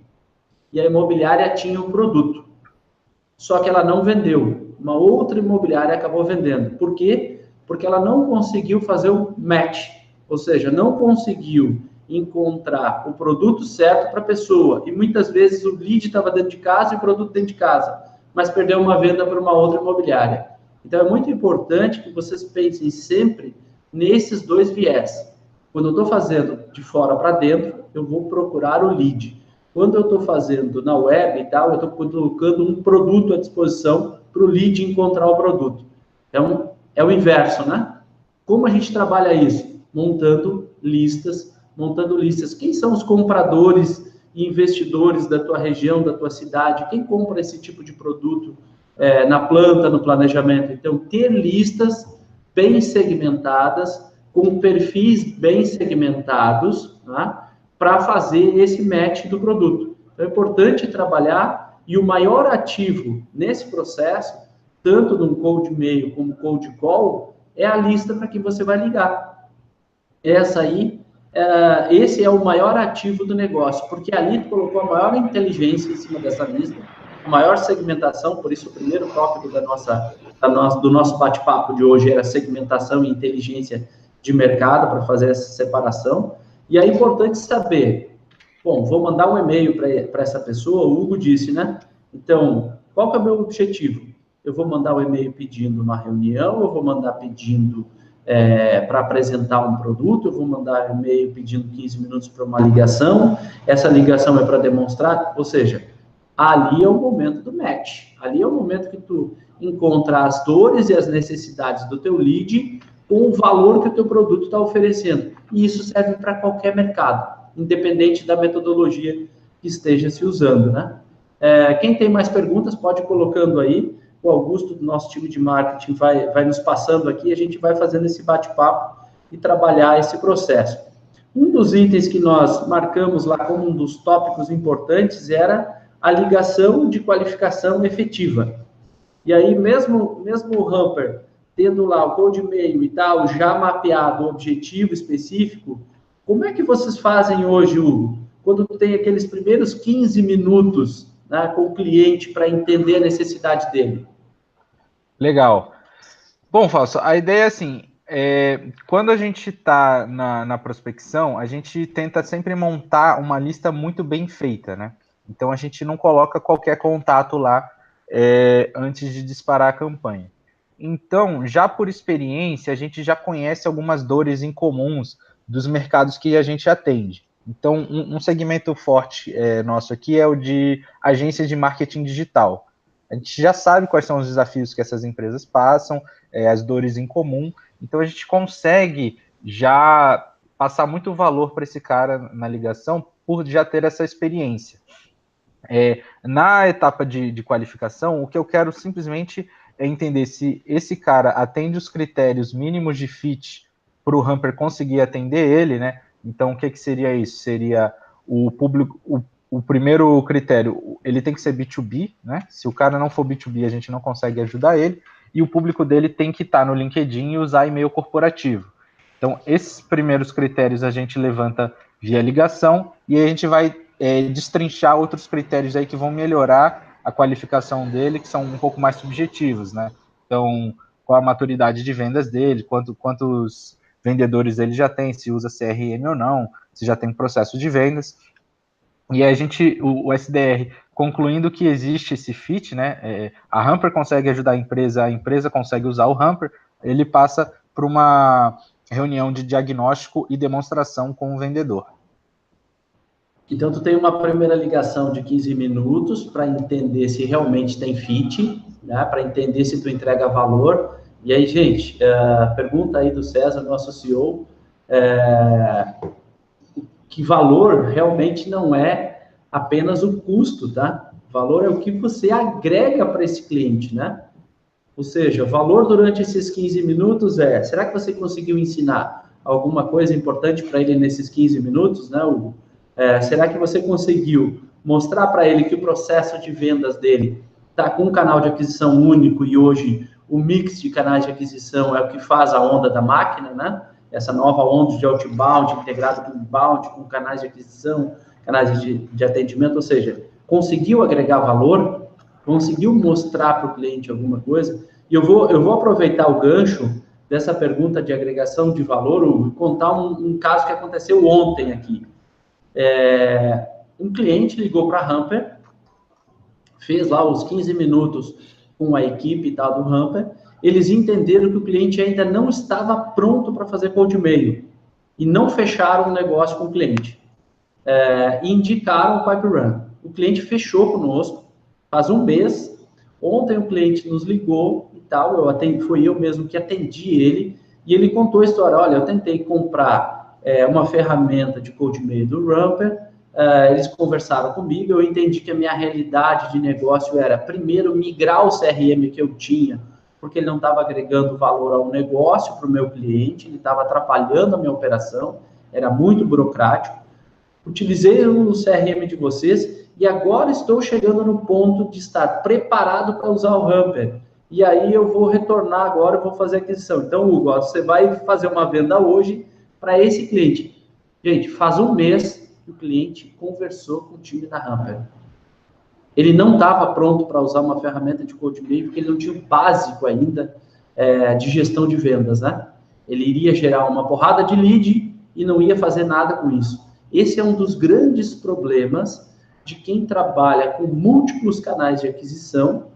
e a imobiliária tinha o produto. Só que ela não vendeu. Uma outra imobiliária acabou vendendo. Por quê? Porque ela não conseguiu fazer o match, ou seja, não conseguiu encontrar o produto certo para a pessoa. E muitas vezes o lead estava dentro de casa e o produto dentro de casa, mas perdeu uma venda para uma outra imobiliária. Então, é muito importante que vocês pensem sempre nesses dois viés. Quando eu estou fazendo de fora para dentro, eu vou procurar o lead. Quando eu estou fazendo na web e tal, eu estou colocando um produto à disposição para o lead encontrar o produto. Então, é o inverso, né? Como a gente trabalha isso? Montando listas. Quem são os compradores e investidores da tua região, da tua cidade? Quem compra esse tipo de produto na planta, no planejamento? Então, ter listas bem segmentadas, com perfis bem segmentados, né, para fazer esse match do produto. Então, é importante trabalhar, e o maior ativo nesse processo, tanto no cold mail como cold call, é a lista para que você vai ligar. Esse é o maior ativo do negócio, porque ali tu colocou a maior inteligência em cima dessa lista, a maior segmentação, por isso o primeiro tópico do nosso bate-papo de hoje era segmentação e inteligência de mercado, para fazer essa separação. E é importante saber, bom, vou mandar um e-mail para essa pessoa, o Hugo disse, né? Então, qual que é o meu objetivo? Eu vou mandar um e-mail pedindo uma reunião, eu vou mandar pedindo para apresentar um produto, eu vou mandar um e-mail pedindo 15 minutos para uma ligação, essa ligação é para demonstrar, ou seja, ali é o momento do match, ali é o momento que tu encontra as dores e as necessidades do teu lead com o valor que o teu produto está oferecendo. E isso serve para qualquer mercado, independente da metodologia que esteja se usando, né? Quem tem mais perguntas pode ir colocando aí. O Augusto, do nosso time de marketing, vai nos passando aqui, a gente vai fazendo esse bate-papo e trabalhar esse processo. Um dos itens que nós marcamos lá como um dos tópicos importantes era a ligação de qualificação efetiva. E aí, mesmo o Hamper, tendo lá o cold mail e tal, já mapeado o objetivo específico, como é que vocês fazem hoje, Hugo? Quando tem aqueles primeiros 15 minutos, né, com o cliente para entender a necessidade dele? Legal. Bom, Fausto, a ideia é assim, quando a gente está na prospecção, a gente tenta sempre montar uma lista muito bem feita, né? Então, a gente não coloca qualquer contato lá antes de disparar a campanha. Então, já por experiência, a gente já conhece algumas dores incomuns dos mercados que a gente atende. Então, um segmento forte nosso aqui é o de agências de marketing digital. A gente já sabe quais são os desafios que essas empresas passam, as dores em comum, então a gente consegue já passar muito valor para esse cara na ligação por já ter essa experiência. Na etapa de qualificação, o que eu quero simplesmente é entender se esse cara atende os critérios mínimos de fit para o Humper conseguir atender ele, né? Então, o que seria isso? Seria o público, o primeiro critério, ele tem que ser B2B, né? Se o cara não for B2B, a gente não consegue ajudar ele, e o público dele tem que estar no LinkedIn e usar e-mail corporativo. Então, esses primeiros critérios a gente levanta via ligação, e aí a gente vai destrinchar outros critérios aí que vão melhorar a qualificação dele, que são um pouco mais subjetivos, né? Então, qual a maturidade de vendas dele, quantos vendedores ele já tem, se usa CRM ou não, se já tem processo de vendas. E aí o SDR, concluindo que existe esse fit, né? A Humper consegue ajudar a empresa consegue usar o Humper, ele passa para uma reunião de diagnóstico e demonstração com o vendedor. Então, tu tem uma primeira ligação de 15 minutos para entender se realmente tem fit, né? Para entender se tu entrega valor. E aí, gente, pergunta aí do César, nosso CEO, que valor realmente não é apenas o custo, tá? Valor é o que você agrega para esse cliente, né? Ou seja, valor durante esses 15 minutos será que você conseguiu ensinar alguma coisa importante para ele nesses 15 minutos, né, Hugo? Será que você conseguiu mostrar para ele que o processo de vendas dele está com um canal de aquisição único e hoje o mix de canais de aquisição é o que faz a onda da máquina, né? Essa nova onda de outbound integrado com inbound, com canais de aquisição, canais de atendimento, ou seja, conseguiu agregar valor, conseguiu mostrar para o cliente alguma coisa. E eu vou aproveitar o gancho dessa pergunta de agregação de valor, Hugo, e contar um caso que aconteceu ontem aqui. Um cliente ligou para a Humper, fez lá os 15 minutos com a equipe e tal do Humper, eles entenderam que o cliente ainda não estava pronto para fazer cold e-mail e não fecharam o negócio com o cliente. E indicaram o Pipe Run. O cliente fechou conosco, faz um mês. Ontem o cliente nos ligou e tal, fui eu mesmo que atendi ele, e ele contou a história, olha, eu tentei comprar uma ferramenta de cold e-mail do Humper, eles conversaram comigo, eu entendi que a minha realidade de negócio era, primeiro, migrar o CRM que eu tinha, porque ele não estava agregando valor ao negócio para o meu cliente, ele estava atrapalhando a minha operação, era muito burocrático. Utilizei o CRM de vocês e agora estou chegando no ponto de estar preparado para usar o Humper. E aí eu vou retornar agora e vou fazer a aquisição. Então, Hugo, você vai fazer uma venda hoje para esse cliente. Gente, faz um mês que o cliente conversou com o time da Humper. Ele não estava pronto para usar uma ferramenta de cold e-mail porque ele não tinha o básico ainda de gestão de vendas, né? Ele iria gerar uma porrada de lead e não ia fazer nada com isso. Esse é um dos grandes problemas de quem trabalha com múltiplos canais de aquisição,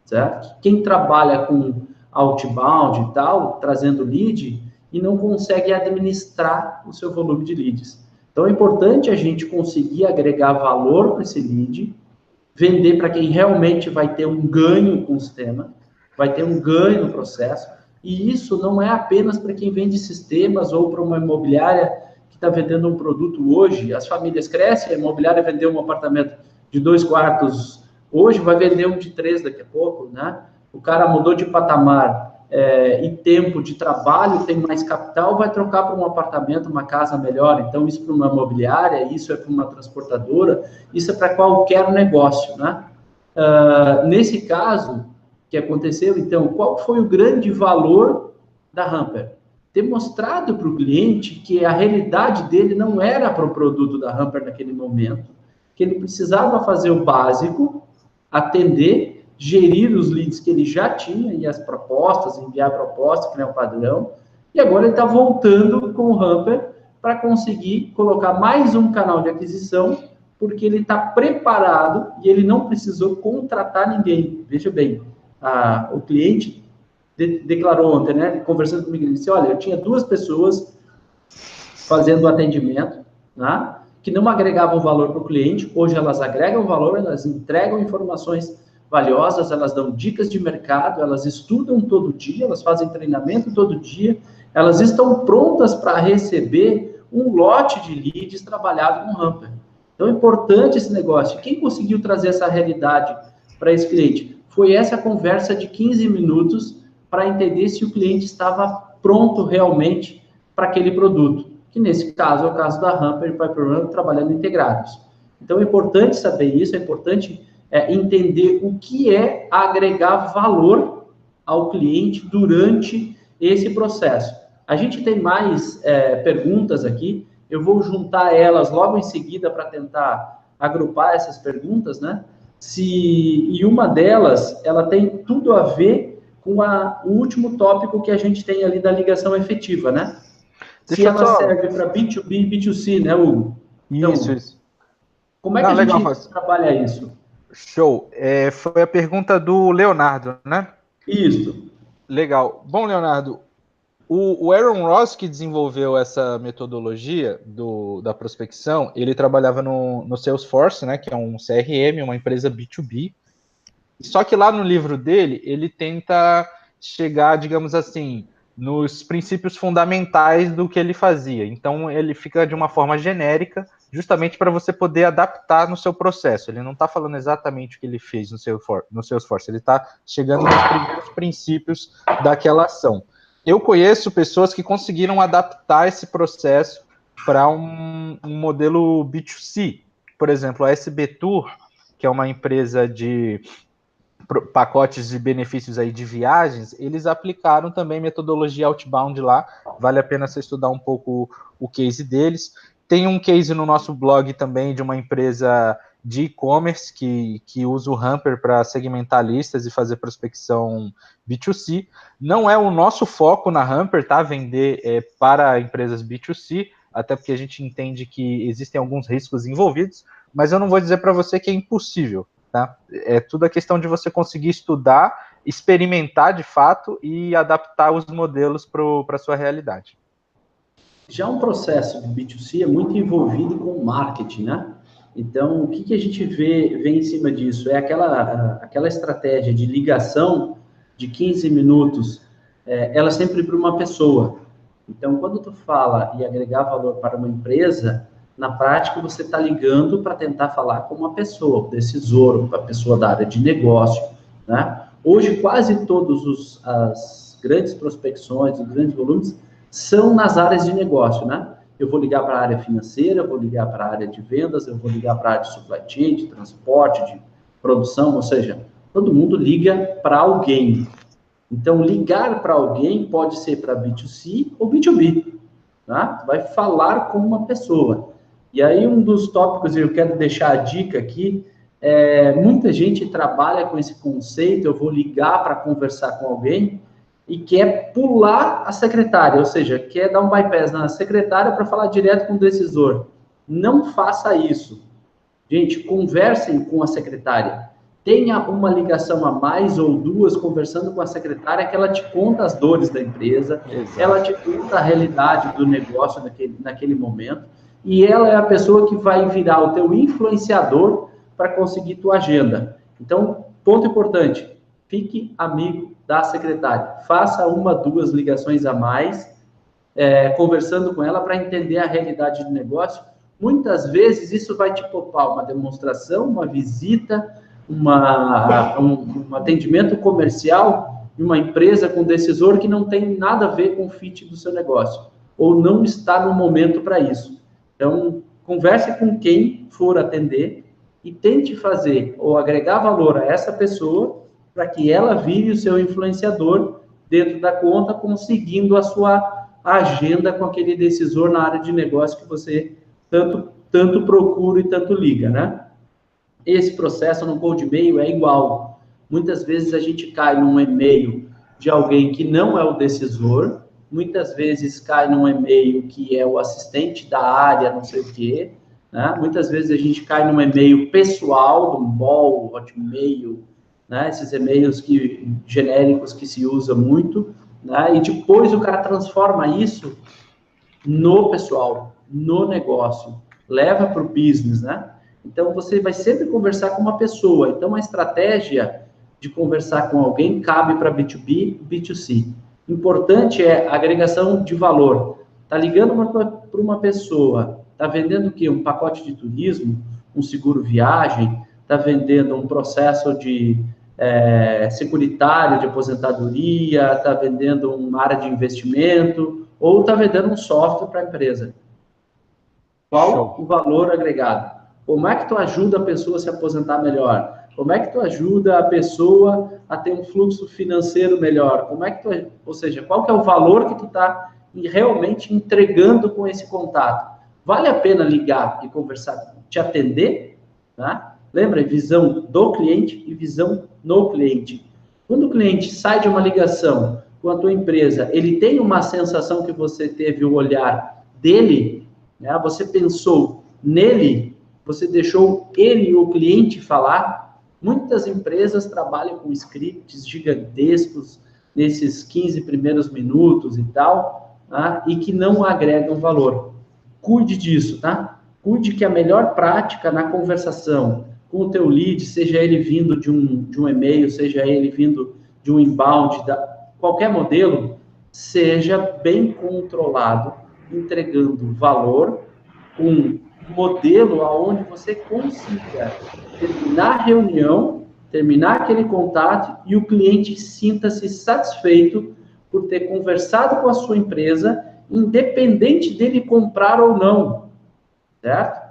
certo? Quem trabalha com outbound e tal, trazendo lead, e não consegue administrar o seu volume de leads. Então, é importante a gente conseguir agregar valor para esse lead, vender para quem realmente vai ter um ganho com o sistema, vai ter um ganho no processo, e isso não é apenas para quem vende sistemas ou para uma imobiliária que está vendendo um produto hoje. As famílias crescem, a imobiliária vendeu um apartamento de 2 quartos hoje, vai vender um de 3 daqui a pouco, né? O cara mudou de patamar e tempo de trabalho, tem mais capital, vai trocar para um apartamento, uma casa melhor. Então, isso para uma imobiliária, isso é para uma transportadora, isso é para qualquer negócio, né? Nesse caso que aconteceu, então, qual foi o grande valor da Humper? Ter mostrado para o cliente que a realidade dele não era para o produto da Humper naquele momento, que ele precisava fazer o básico, atender, gerir os leads que ele já tinha e as propostas, enviar propostas, que é o padrão, e agora ele está voltando com o Humper para conseguir colocar mais um canal de aquisição, porque ele está preparado e ele não precisou contratar ninguém. Veja bem, o cliente declarou ontem, né, conversando comigo, ele disse, olha, eu tinha 2 pessoas fazendo atendimento, né, que não agregavam valor para o cliente, hoje elas agregam valor, elas entregam informações valiosas, elas dão dicas de mercado, elas estudam todo dia, elas fazem treinamento todo dia, elas estão prontas para receber um lote de leads trabalhado com Hamper. Então, é importante esse negócio. Quem conseguiu trazer essa realidade para esse cliente? Foi essa conversa de 15 minutos para entender se o cliente estava pronto realmente para aquele produto, que nesse caso é o caso da Hamper e PipeRun trabalhando integrados. Então, é importante saber isso, é importante entender o que é agregar valor ao cliente durante esse processo. A gente tem mais perguntas aqui, eu vou juntar elas logo em seguida para tentar agrupar essas perguntas, né? E uma delas, ela tem tudo a ver com o último tópico que a gente tem ali da ligação efetiva, né? Se ela serve para B2B e B2C, né, Hugo? Então, isso. Como é que a gente trabalha isso? Show. Foi a pergunta do Leonardo, né? Isso. Legal. Bom, Leonardo, o Aaron Ross, que desenvolveu essa metodologia da prospecção, ele trabalhava no Salesforce, né, que é um CRM, uma empresa B2B. Só que lá no livro dele, ele tenta chegar, digamos assim, nos princípios fundamentais do que ele fazia. Então, ele fica de uma forma genérica, justamente para você poder adaptar no seu processo. Ele não está falando exatamente o que ele fez no Salesforce, ele está chegando nos primeiros princípios daquela ação. Eu conheço pessoas que conseguiram adaptar esse processo para um modelo B2C. Por exemplo, a SB Tour, que é uma empresa de pacotes de benefícios aí de viagens, eles aplicaram também metodologia outbound lá, vale a pena você estudar um pouco o case deles. Tem um case no nosso blog também de uma empresa de e-commerce que usa o Hamper para segmentar listas e fazer prospecção B2C. Não é o nosso foco na Hamper, tá? Vender para empresas B2C, até porque a gente entende que existem alguns riscos envolvidos, mas eu não vou dizer para você que é impossível. Tá? É tudo a questão de você conseguir estudar, experimentar de fato e adaptar os modelos para a sua realidade. Já um processo de B2C é muito envolvido com marketing, né? Então, o que a gente vê em cima disso? É aquela estratégia de ligação de 15 minutos, ela sempre para uma pessoa. Então, quando tu fala em agregar valor para uma empresa, na prática, você está ligando para tentar falar com uma pessoa, o decisor, a pessoa da área de negócio, né? Hoje, quase todas as grandes prospecções, os grandes volumes, são nas áreas de negócio, né? Eu vou ligar para a área financeira, eu vou ligar para a área de vendas, eu vou ligar para a área de supply chain, de transporte, de produção, ou seja, todo mundo liga para alguém. Então, ligar para alguém pode ser para B2C ou B2B, tá? Vai falar com uma pessoa. E aí, um dos tópicos, eu quero deixar a dica aqui, muita gente trabalha com esse conceito, eu vou ligar para conversar com alguém, e quer pular a secretária, ou seja, quer dar um bypass na secretária para falar direto com o decisor. Não faça isso. Gente, conversem com a secretária. Tenha uma ligação a mais ou duas conversando com a secretária que ela te conta as dores da empresa, exato, ela te conta a realidade do negócio naquele momento, e ela é a pessoa que vai virar o teu influenciador para conseguir tua agenda. Então, ponto importante, fique amigo da secretária. Faça uma, duas ligações a mais, conversando com ela para entender a realidade do negócio. Muitas vezes isso vai te poupar uma demonstração, uma visita, um atendimento comercial de uma empresa com decisor que não tem nada a ver com o fit do seu negócio, ou não está no momento para isso. Então, converse com quem for atender e tente fazer ou agregar valor a essa pessoa para que ela vire o seu influenciador dentro da conta, conseguindo a sua agenda com aquele decisor na área de negócio que você tanto procura e tanto liga, né? Esse processo no cold e-mail é igual. Muitas vezes a gente cai num e-mail de alguém que não é o decisor, muitas vezes cai num e-mail que é o assistente da área, não sei o quê, né? Muitas vezes a gente cai num e-mail pessoal, do Ball, Hotmail, né? Esses e-mails genéricos que se usa muito, né? E depois o cara transforma isso no pessoal, no negócio, leva para o business, né? Então, você vai sempre conversar com uma pessoa. Então, a estratégia de conversar com alguém cabe para B2B e B2C. Importante é a agregação de valor. Está ligando para uma pessoa, está vendendo o quê? Um pacote de turismo, um seguro viagem, está vendendo um processo de securitário de aposentadoria, está vendendo uma área de investimento, ou está vendendo um software para a empresa. Qual o valor agregado? Como é que tu ajuda a pessoa a se aposentar melhor? Como é que tu ajuda a pessoa a ter um fluxo financeiro melhor? Ou seja, qual que é o valor que tu está realmente entregando com esse contato? Vale a pena ligar e conversar, te atender? Tá? Lembra? Visão do cliente e visão no cliente. Quando o cliente sai de uma ligação com a tua empresa, ele tem uma sensação que você teve o olhar dele, né? Você pensou nele, você deixou ele, o cliente, falar. Muitas empresas trabalham com scripts gigantescos nesses 15 primeiros minutos e tal, tá? E que não agregam valor. Cuide disso, tá? Cuide que a melhor prática na conversação com o teu lead, seja ele vindo de um e-mail, seja ele vindo de um inbound, qualquer modelo, seja bem controlado, entregando valor, um modelo aonde você consiga terminar a reunião, terminar aquele contato e o cliente sinta-se satisfeito por ter conversado com a sua empresa, independente dele comprar ou não, certo?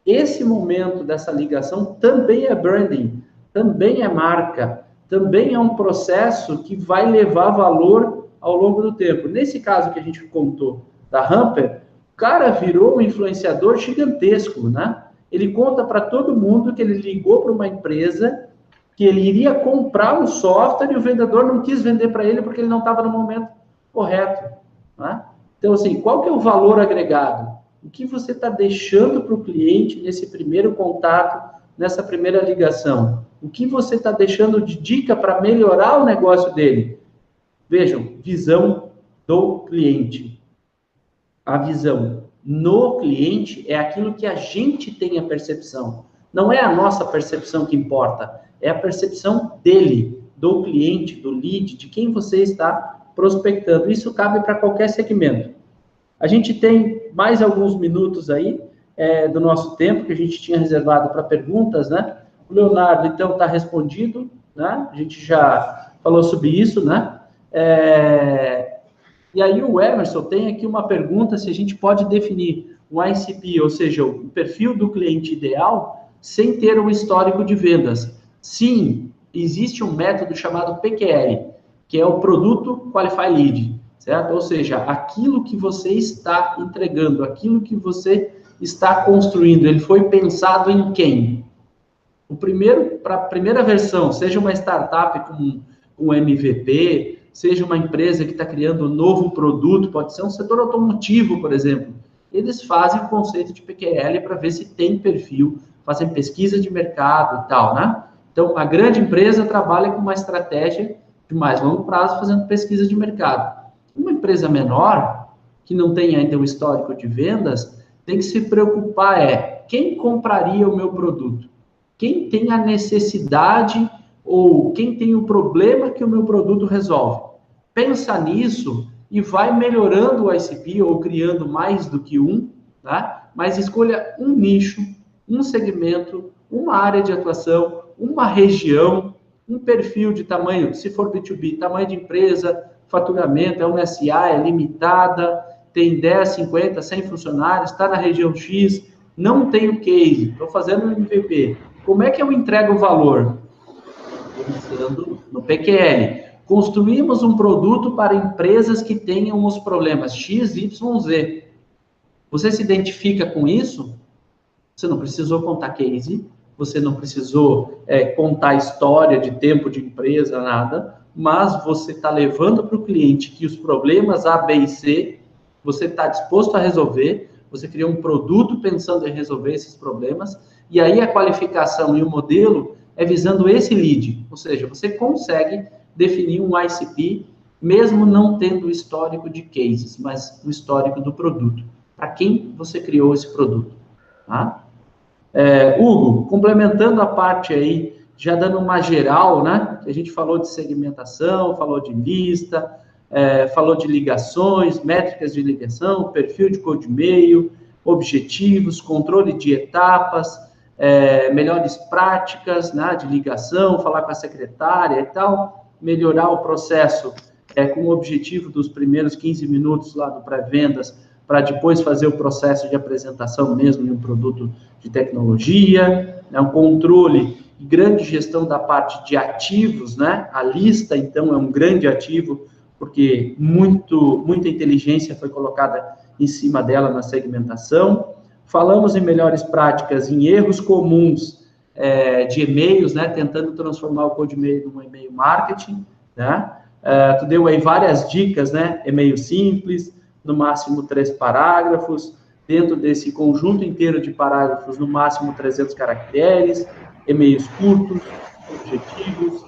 Esse momento dessa ligação também é branding, também é marca, também é um processo que vai levar valor ao longo do tempo. Nesse caso que a gente contou da Hamper, o cara virou um influenciador gigantesco, né? Ele conta para todo mundo que ele ligou para uma empresa, que ele iria comprar um software e o vendedor não quis vender para ele porque ele não estava no momento correto, né? Então, assim, qual que é o valor agregado? O que você está deixando para o cliente nesse primeiro contato, nessa primeira ligação? O que você está deixando de dica para melhorar o negócio dele? Vejam, visão do cliente. A visão no cliente é aquilo que a gente tem a percepção. Não é a nossa percepção que importa, é a percepção dele, do cliente, do lead, de quem você está prospectando. Isso cabe para qualquer segmento. A gente tem mais alguns minutos aí do nosso tempo que a gente tinha reservado para perguntas, né? O Leonardo, então, está respondido, né? A gente já falou sobre isso, né? E aí o Emerson tem aqui uma pergunta se a gente pode definir um ICP, ou seja, o perfil do cliente ideal, sem ter um histórico de vendas. Sim, existe um método chamado PQL, que é o Produto Qualified Lead, certo? Ou seja, aquilo que você está entregando, aquilo que você está construindo, ele foi pensado em quem? Para a primeira versão, seja uma startup com um MVP, seja uma empresa que está criando um novo produto, pode ser um setor automotivo, por exemplo. Eles fazem o conceito de PQL para ver se tem perfil, fazem pesquisa de mercado e tal, né? Então, a grande empresa trabalha com uma estratégia de mais longo prazo, fazendo pesquisa de mercado. Uma empresa menor, que não tem ainda um histórico de vendas, tem que se preocupar quem compraria o meu produto? Quem tem a necessidade ou quem tem o problema que o meu produto resolve? Pensa nisso e vai melhorando o ICP ou criando mais do que um, tá? Mas escolha um nicho, um segmento, uma área de atuação, uma região, um perfil de tamanho, se for B2B, tamanho de empresa, faturamento, é uma SA, é limitada, tem 10, 50, 100 funcionários, está na região X, não tem o case, estou fazendo um MVP. Como é que eu entrego o valor? Pensando no PQL. Construímos um produto para empresas que tenham os problemas X, Y, Z. Você se identifica com isso? Você não precisou contar case, você não precisou contar história de tempo de empresa, nada, mas você está levando para o cliente que os problemas A, B e C, você está disposto a resolver, você criou um produto pensando em resolver esses problemas, e aí a qualificação e o modelo é visando esse lead, ou seja, você consegue definir um ICP, mesmo não tendo o histórico de cases, mas o histórico do produto. Para quem você criou esse produto, tá? Hugo, complementando a parte aí, já dando uma geral, né? Que a gente falou de segmentação, falou de lista, falou de ligações, métricas de ligação, perfil de code e-mail, objetivos, controle de etapas, melhores práticas, né, de ligação, falar com a secretária e tal, melhorar o processo com o objetivo dos primeiros 15 minutos lá do pré-vendas, para depois fazer o processo de apresentação mesmo de um produto de tecnologia, né, um controle e grande gestão da parte de ativos, né, a lista, então, é um grande ativo, porque muita inteligência foi colocada em cima dela na segmentação. Falamos em melhores práticas, em erros comuns de e-mails, né, tentando transformar o code e-mail num e-mail marketing, né? Tu deu aí várias dicas, né? E-mail simples, no máximo 3 parágrafos, dentro desse conjunto inteiro de parágrafos, no máximo 300 caracteres, e-mails curtos, objetivos,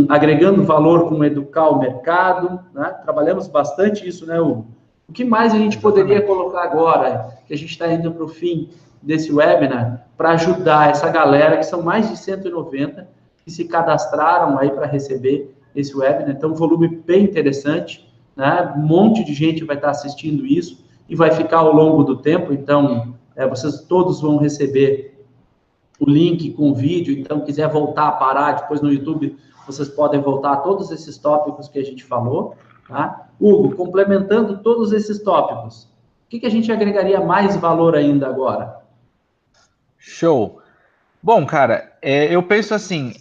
agregando valor com educar o mercado, né? Trabalhamos bastante isso, né, Hugo? O que mais a gente poderia colocar agora, que a gente está indo para o fim desse webinar, para ajudar essa galera, que são mais de 190, que se cadastraram aí para receber esse webinar, então um volume bem interessante, né? Um monte de gente vai estar assistindo isso e vai ficar ao longo do tempo, então vocês todos vão receber o link com o vídeo, então quiser voltar a parar depois no YouTube, vocês podem voltar a todos esses tópicos que a gente falou, tá? Hugo, complementando todos esses tópicos, o que a gente agregaria mais valor ainda agora? Show! Bom, cara, eu penso assim,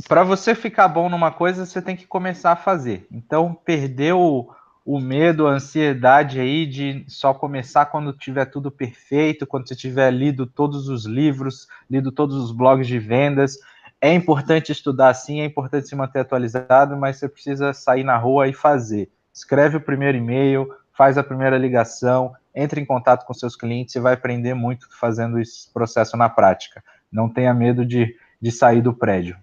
para você ficar bom numa coisa, você tem que começar a fazer. Então, perdeu o medo, a ansiedade aí de só começar quando tiver tudo perfeito, quando você tiver lido todos os livros, lido todos os blogs de vendas. É importante estudar sim, é importante se manter atualizado, mas você precisa sair na rua e fazer. Escreve o primeiro e-mail, faz a primeira ligação, entre em contato com seus clientes, você vai aprender muito fazendo esse processo na prática. Não tenha medo de sair do prédio.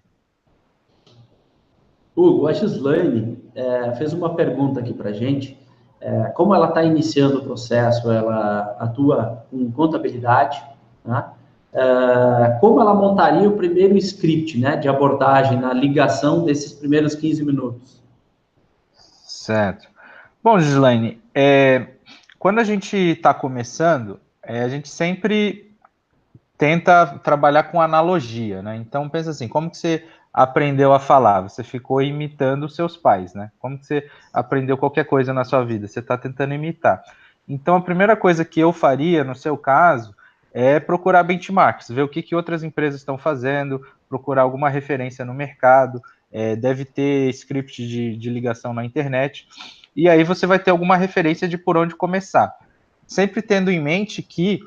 Hugo, a Gislaine fez uma pergunta aqui para a gente. Como ela está iniciando o processo, ela atua com contabilidade, né? Como ela montaria o primeiro script, né, de abordagem na ligação desses primeiros 15 minutos? Certo. Bom, Gislaine, quando a gente está começando, a gente sempre tenta trabalhar com analogia, né? Então, pensa assim, como que você aprendeu a falar? Você ficou imitando os seus pais, né? Como que você aprendeu qualquer coisa na sua vida? Você está tentando imitar. Então, a primeira coisa que eu faria, no seu caso, é procurar benchmarks, ver o que outras empresas estão fazendo, procurar alguma referência no mercado, deve ter script de ligação na internet, e aí você vai ter alguma referência de por onde começar. Sempre tendo em mente que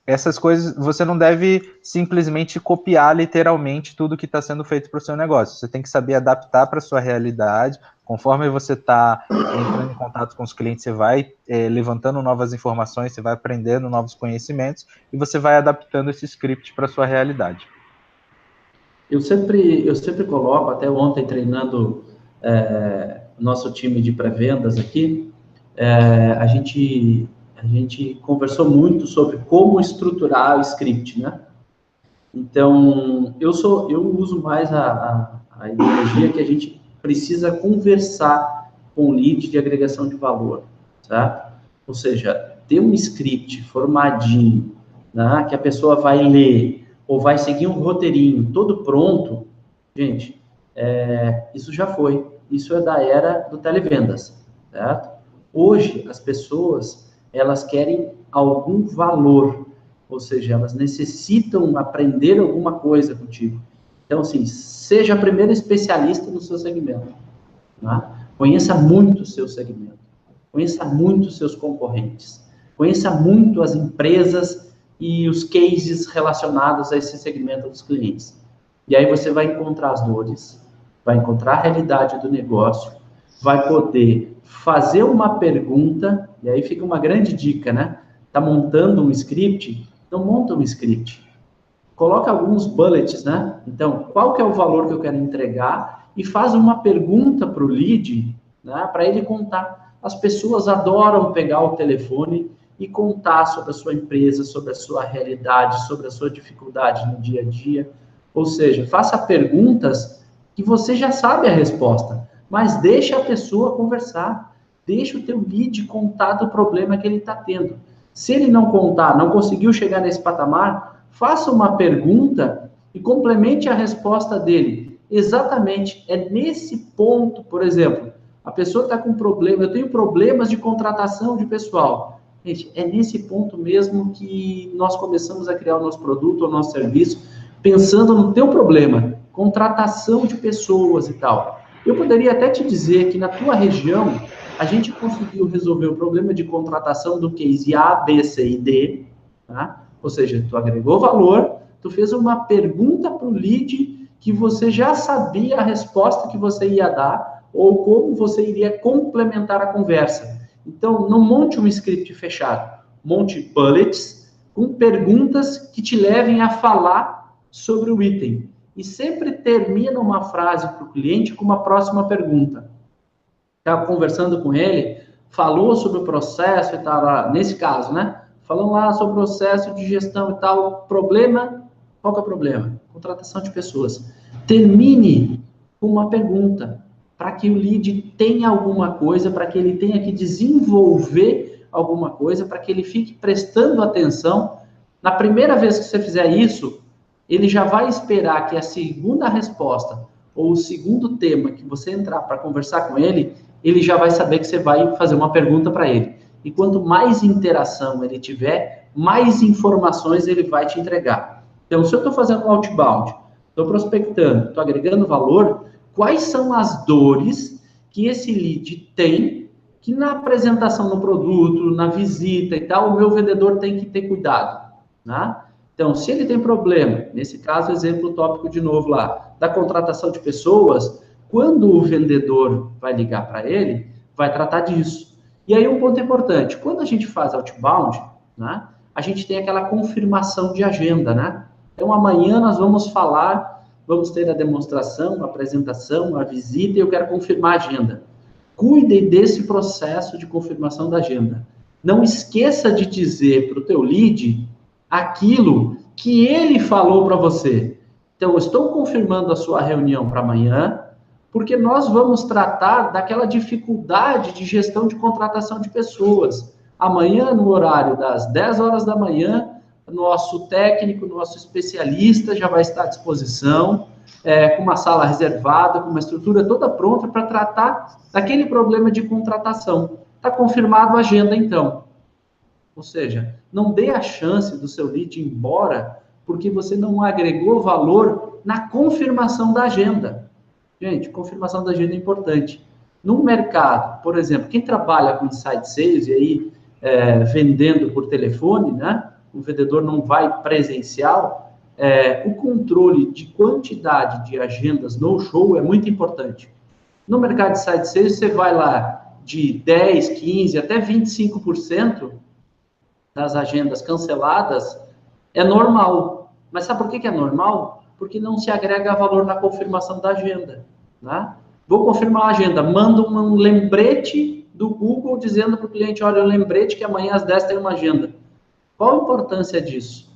essas coisas, você não deve simplesmente copiar literalmente tudo que está sendo feito para o seu negócio. Você tem que saber adaptar para a sua realidade. Conforme você está entrando em contato com os clientes, você vai levantando novas informações, você vai aprendendo novos conhecimentos e você vai adaptando esse script para a sua realidade. Eu sempre coloco, até ontem treinando nosso time de pré-vendas aqui, a gente conversou muito sobre como estruturar o script, né? Então, eu uso mais a ideologia que a gente precisa conversar com o lead de agregação de valor, tá? Ou seja, ter um script formadinho, né, que a pessoa vai ler ou vai seguir um roteirinho todo pronto, gente, isso já foi. Isso é da era do televendas, certo? Hoje, as pessoas, elas querem algum valor, ou seja, elas necessitam aprender alguma coisa contigo. Então, assim, seja a primeira especialista no seu segmento, né? Conheça muito o seu segmento, conheça muito os seus concorrentes, conheça muito as empresas e os cases relacionados a esse segmento dos clientes. E aí você vai encontrar as dores, vai encontrar a realidade do negócio, vai poder fazer uma pergunta, e aí fica uma grande dica, né? Tá montando um script? Não monta um script. Coloca alguns bullets, né? Então, qual que é o valor que eu quero entregar? E faz uma pergunta para o lead, né? Para ele contar. As pessoas adoram pegar o telefone e contar sobre a sua empresa, sobre a sua realidade, sobre a sua dificuldade no dia a dia. Ou seja, faça perguntas que você já sabe a resposta, mas deixa a pessoa conversar. Deixa o teu lead contar do problema que ele está tendo. Se ele não contar, não conseguiu chegar nesse patamar, faça uma pergunta e complemente a resposta dele. Exatamente, é nesse ponto, por exemplo, a pessoa está com problema, eu tenho problemas de contratação de pessoal. Gente, é nesse ponto mesmo que nós começamos a criar o nosso produto, o nosso serviço, pensando no teu problema, contratação de pessoas e tal. Eu poderia até te dizer que na tua região, a gente conseguiu resolver o problema de contratação do case A, B, C e D, tá? Ou seja, tu agregou valor, tu fez uma pergunta para o lead que você já sabia a resposta que você ia dar ou como você iria complementar a conversa. Então, não monte um script fechado, monte bullets com perguntas que te levem a falar sobre o item. E sempre termina uma frase para o cliente com uma próxima pergunta. Estava conversando com ele, falou sobre o processo e tal, nesse caso, né? Falando lá sobre o processo de gestão e tal, problema, qual que é o problema? Contratação de pessoas. Termine com uma pergunta, para que o lead tenha alguma coisa, para que ele tenha que desenvolver alguma coisa, para que ele fique prestando atenção. Na primeira vez que você fizer isso, ele já vai esperar que a segunda resposta ou o segundo tema que você entrar para conversar com ele, ele já vai saber que você vai fazer uma pergunta para ele. E quanto mais interação ele tiver, mais informações ele vai te entregar. Então, se eu estou fazendo um outbound, estou prospectando, estou agregando valor, quais são as dores que esse lead tem, que na apresentação do produto, na visita e tal, o meu vendedor tem que ter cuidado, né? Então, se ele tem problema, nesse caso, exemplo tópico de novo lá, da contratação de pessoas, quando o vendedor vai ligar para ele, vai tratar disso. E aí um ponto importante, quando a gente faz outbound, né, a gente tem aquela confirmação de agenda, né? Então, amanhã nós vamos falar, vamos ter a demonstração, a apresentação, a visita, e eu quero confirmar a agenda. Cuide desse processo de confirmação da agenda. Não esqueça de dizer para o teu lead aquilo que ele falou para você. Então, eu estou confirmando a sua reunião para amanhã, porque nós vamos tratar daquela dificuldade de gestão de contratação de pessoas. Amanhã, no horário das 10 horas da manhã, nosso técnico, nosso especialista já vai estar à disposição, com uma sala reservada, com uma estrutura toda pronta para tratar daquele problema de contratação. Está confirmado a agenda, então. Ou seja, não dê a chance do seu lead ir embora porque você não agregou valor na confirmação da agenda. Gente, confirmação da agenda é importante. No mercado, por exemplo, quem trabalha com inside sales e aí vendendo por telefone, né? O vendedor não vai presencial, o controle de quantidade de agendas no show é muito importante. No mercado de inside sales, você vai lá de 10, 15, até 25% das agendas canceladas, é normal. Mas sabe por que é normal? Porque não se agrega valor na confirmação da agenda. Né? Vou confirmar a agenda, mando um lembrete do Google dizendo para o cliente, olha, um lembrete que amanhã às 10 tem uma agenda. Qual a importância disso?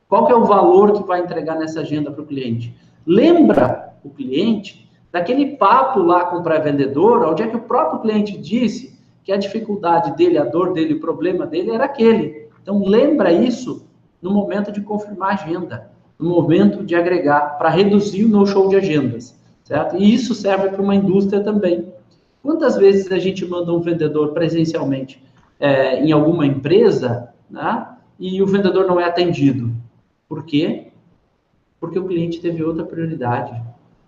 Qual que é o valor que vai entregar nessa agenda para o cliente? Lembra o cliente daquele papo lá com o pré-vendedor, onde é que o próprio cliente disse que a dificuldade dele, a dor dele, o problema dele era aquele. Então, lembra isso no momento de confirmar a agenda, no momento de agregar, para reduzir o no-show de agendas, certo? E isso serve para uma indústria também. Quantas vezes a gente manda um vendedor presencialmente em alguma empresa, né, e o vendedor não é atendido? Por quê? Porque o cliente teve outra prioridade.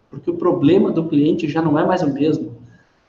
Porque o problema do cliente já não é mais o mesmo.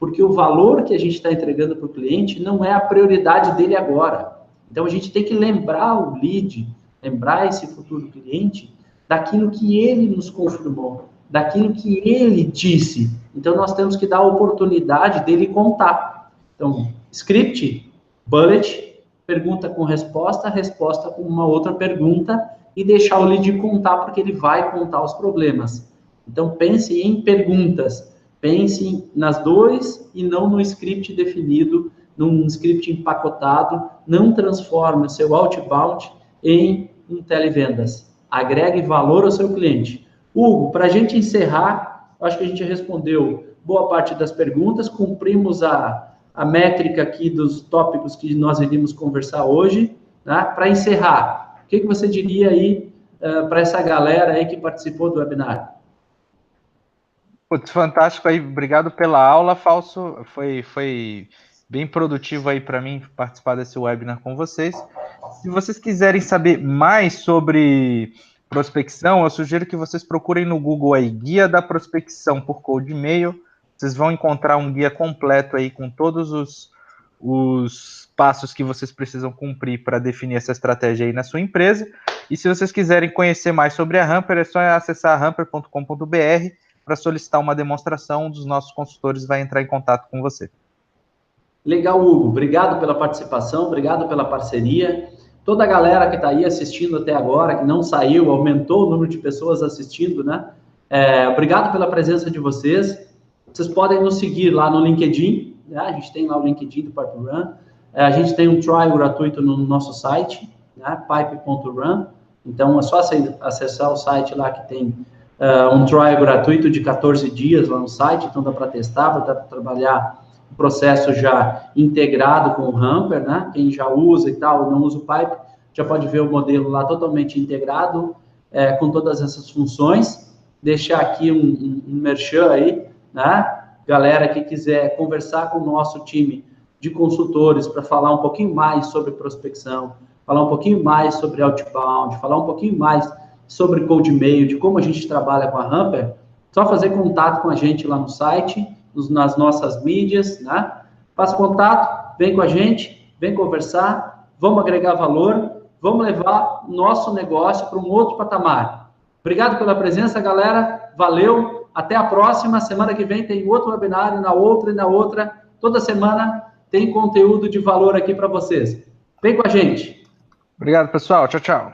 Porque o valor que a gente está entregando para o cliente não é a prioridade dele agora. Então, a gente tem que lembrar o lead, lembrar esse futuro cliente daquilo que ele nos confirmou, daquilo que ele disse. Então, nós temos que dar a oportunidade dele contar. Então, script, bullet, pergunta com resposta, resposta com uma outra pergunta e deixar o lead contar, porque ele vai contar os problemas. Então, pense em perguntas. Pense nas dores e não no script definido, num script empacotado. Não transforme o seu outbound em um televendas. Agregue valor ao seu cliente. Hugo, para a gente encerrar, acho que a gente respondeu boa parte das perguntas, cumprimos a a métrica aqui dos tópicos que nós iríamos conversar hoje, né? Para encerrar, o que você diria aí para essa galera aí que participou do webinar? Putz, fantástico aí, obrigado pela aula, Falso, foi bem produtivo aí para mim participar desse webinar com vocês. Se vocês quiserem saber mais sobre prospecção, eu sugiro que vocês procurem no Google aí, Guia da Prospecção por Cold E-mail. Vocês vão encontrar um guia completo aí com todos os passos que vocês precisam cumprir para definir essa estratégia aí na sua empresa. E se vocês quiserem conhecer mais sobre a Hamper, é só acessar hamper.com.br para solicitar uma demonstração. Um dos nossos consultores vai entrar em contato com você. Legal, Hugo. Obrigado pela participação, obrigado pela parceria. Toda a galera que está aí assistindo até agora, que não saiu, aumentou o número de pessoas assistindo, né? Obrigado pela presença de vocês. Vocês podem nos seguir lá no LinkedIn, né? A gente tem lá o LinkedIn do Pipe Run. A gente tem um trial gratuito no nosso site, né? Pipe.run. Então, é só acessar o site lá que tem um trial gratuito de 14 dias lá no site. Então, dá para testar, dá para trabalhar o processo já integrado com o Hamper, né? Quem já usa e tal, não usa o Pipe, já pode ver o modelo lá totalmente integrado, com todas essas funções. Deixar aqui um merchan aí, né? Galera que quiser conversar com o nosso time de consultores para falar um pouquinho mais sobre prospecção, falar um pouquinho mais sobre outbound, falar um pouquinho mais sobre cold e-mail, de como a gente trabalha com a Hamper, só fazer contato com a gente lá no site, nas nossas mídias, né? Faça contato, vem com a gente, vem conversar, vamos agregar valor, vamos levar nosso negócio para um outro patamar. Obrigado pela presença, galera. Valeu. Até a próxima. Semana que vem tem outro webinar, na outra e na outra. Toda semana tem conteúdo de valor aqui para vocês. Vem com a gente. Obrigado, pessoal. Tchau, tchau.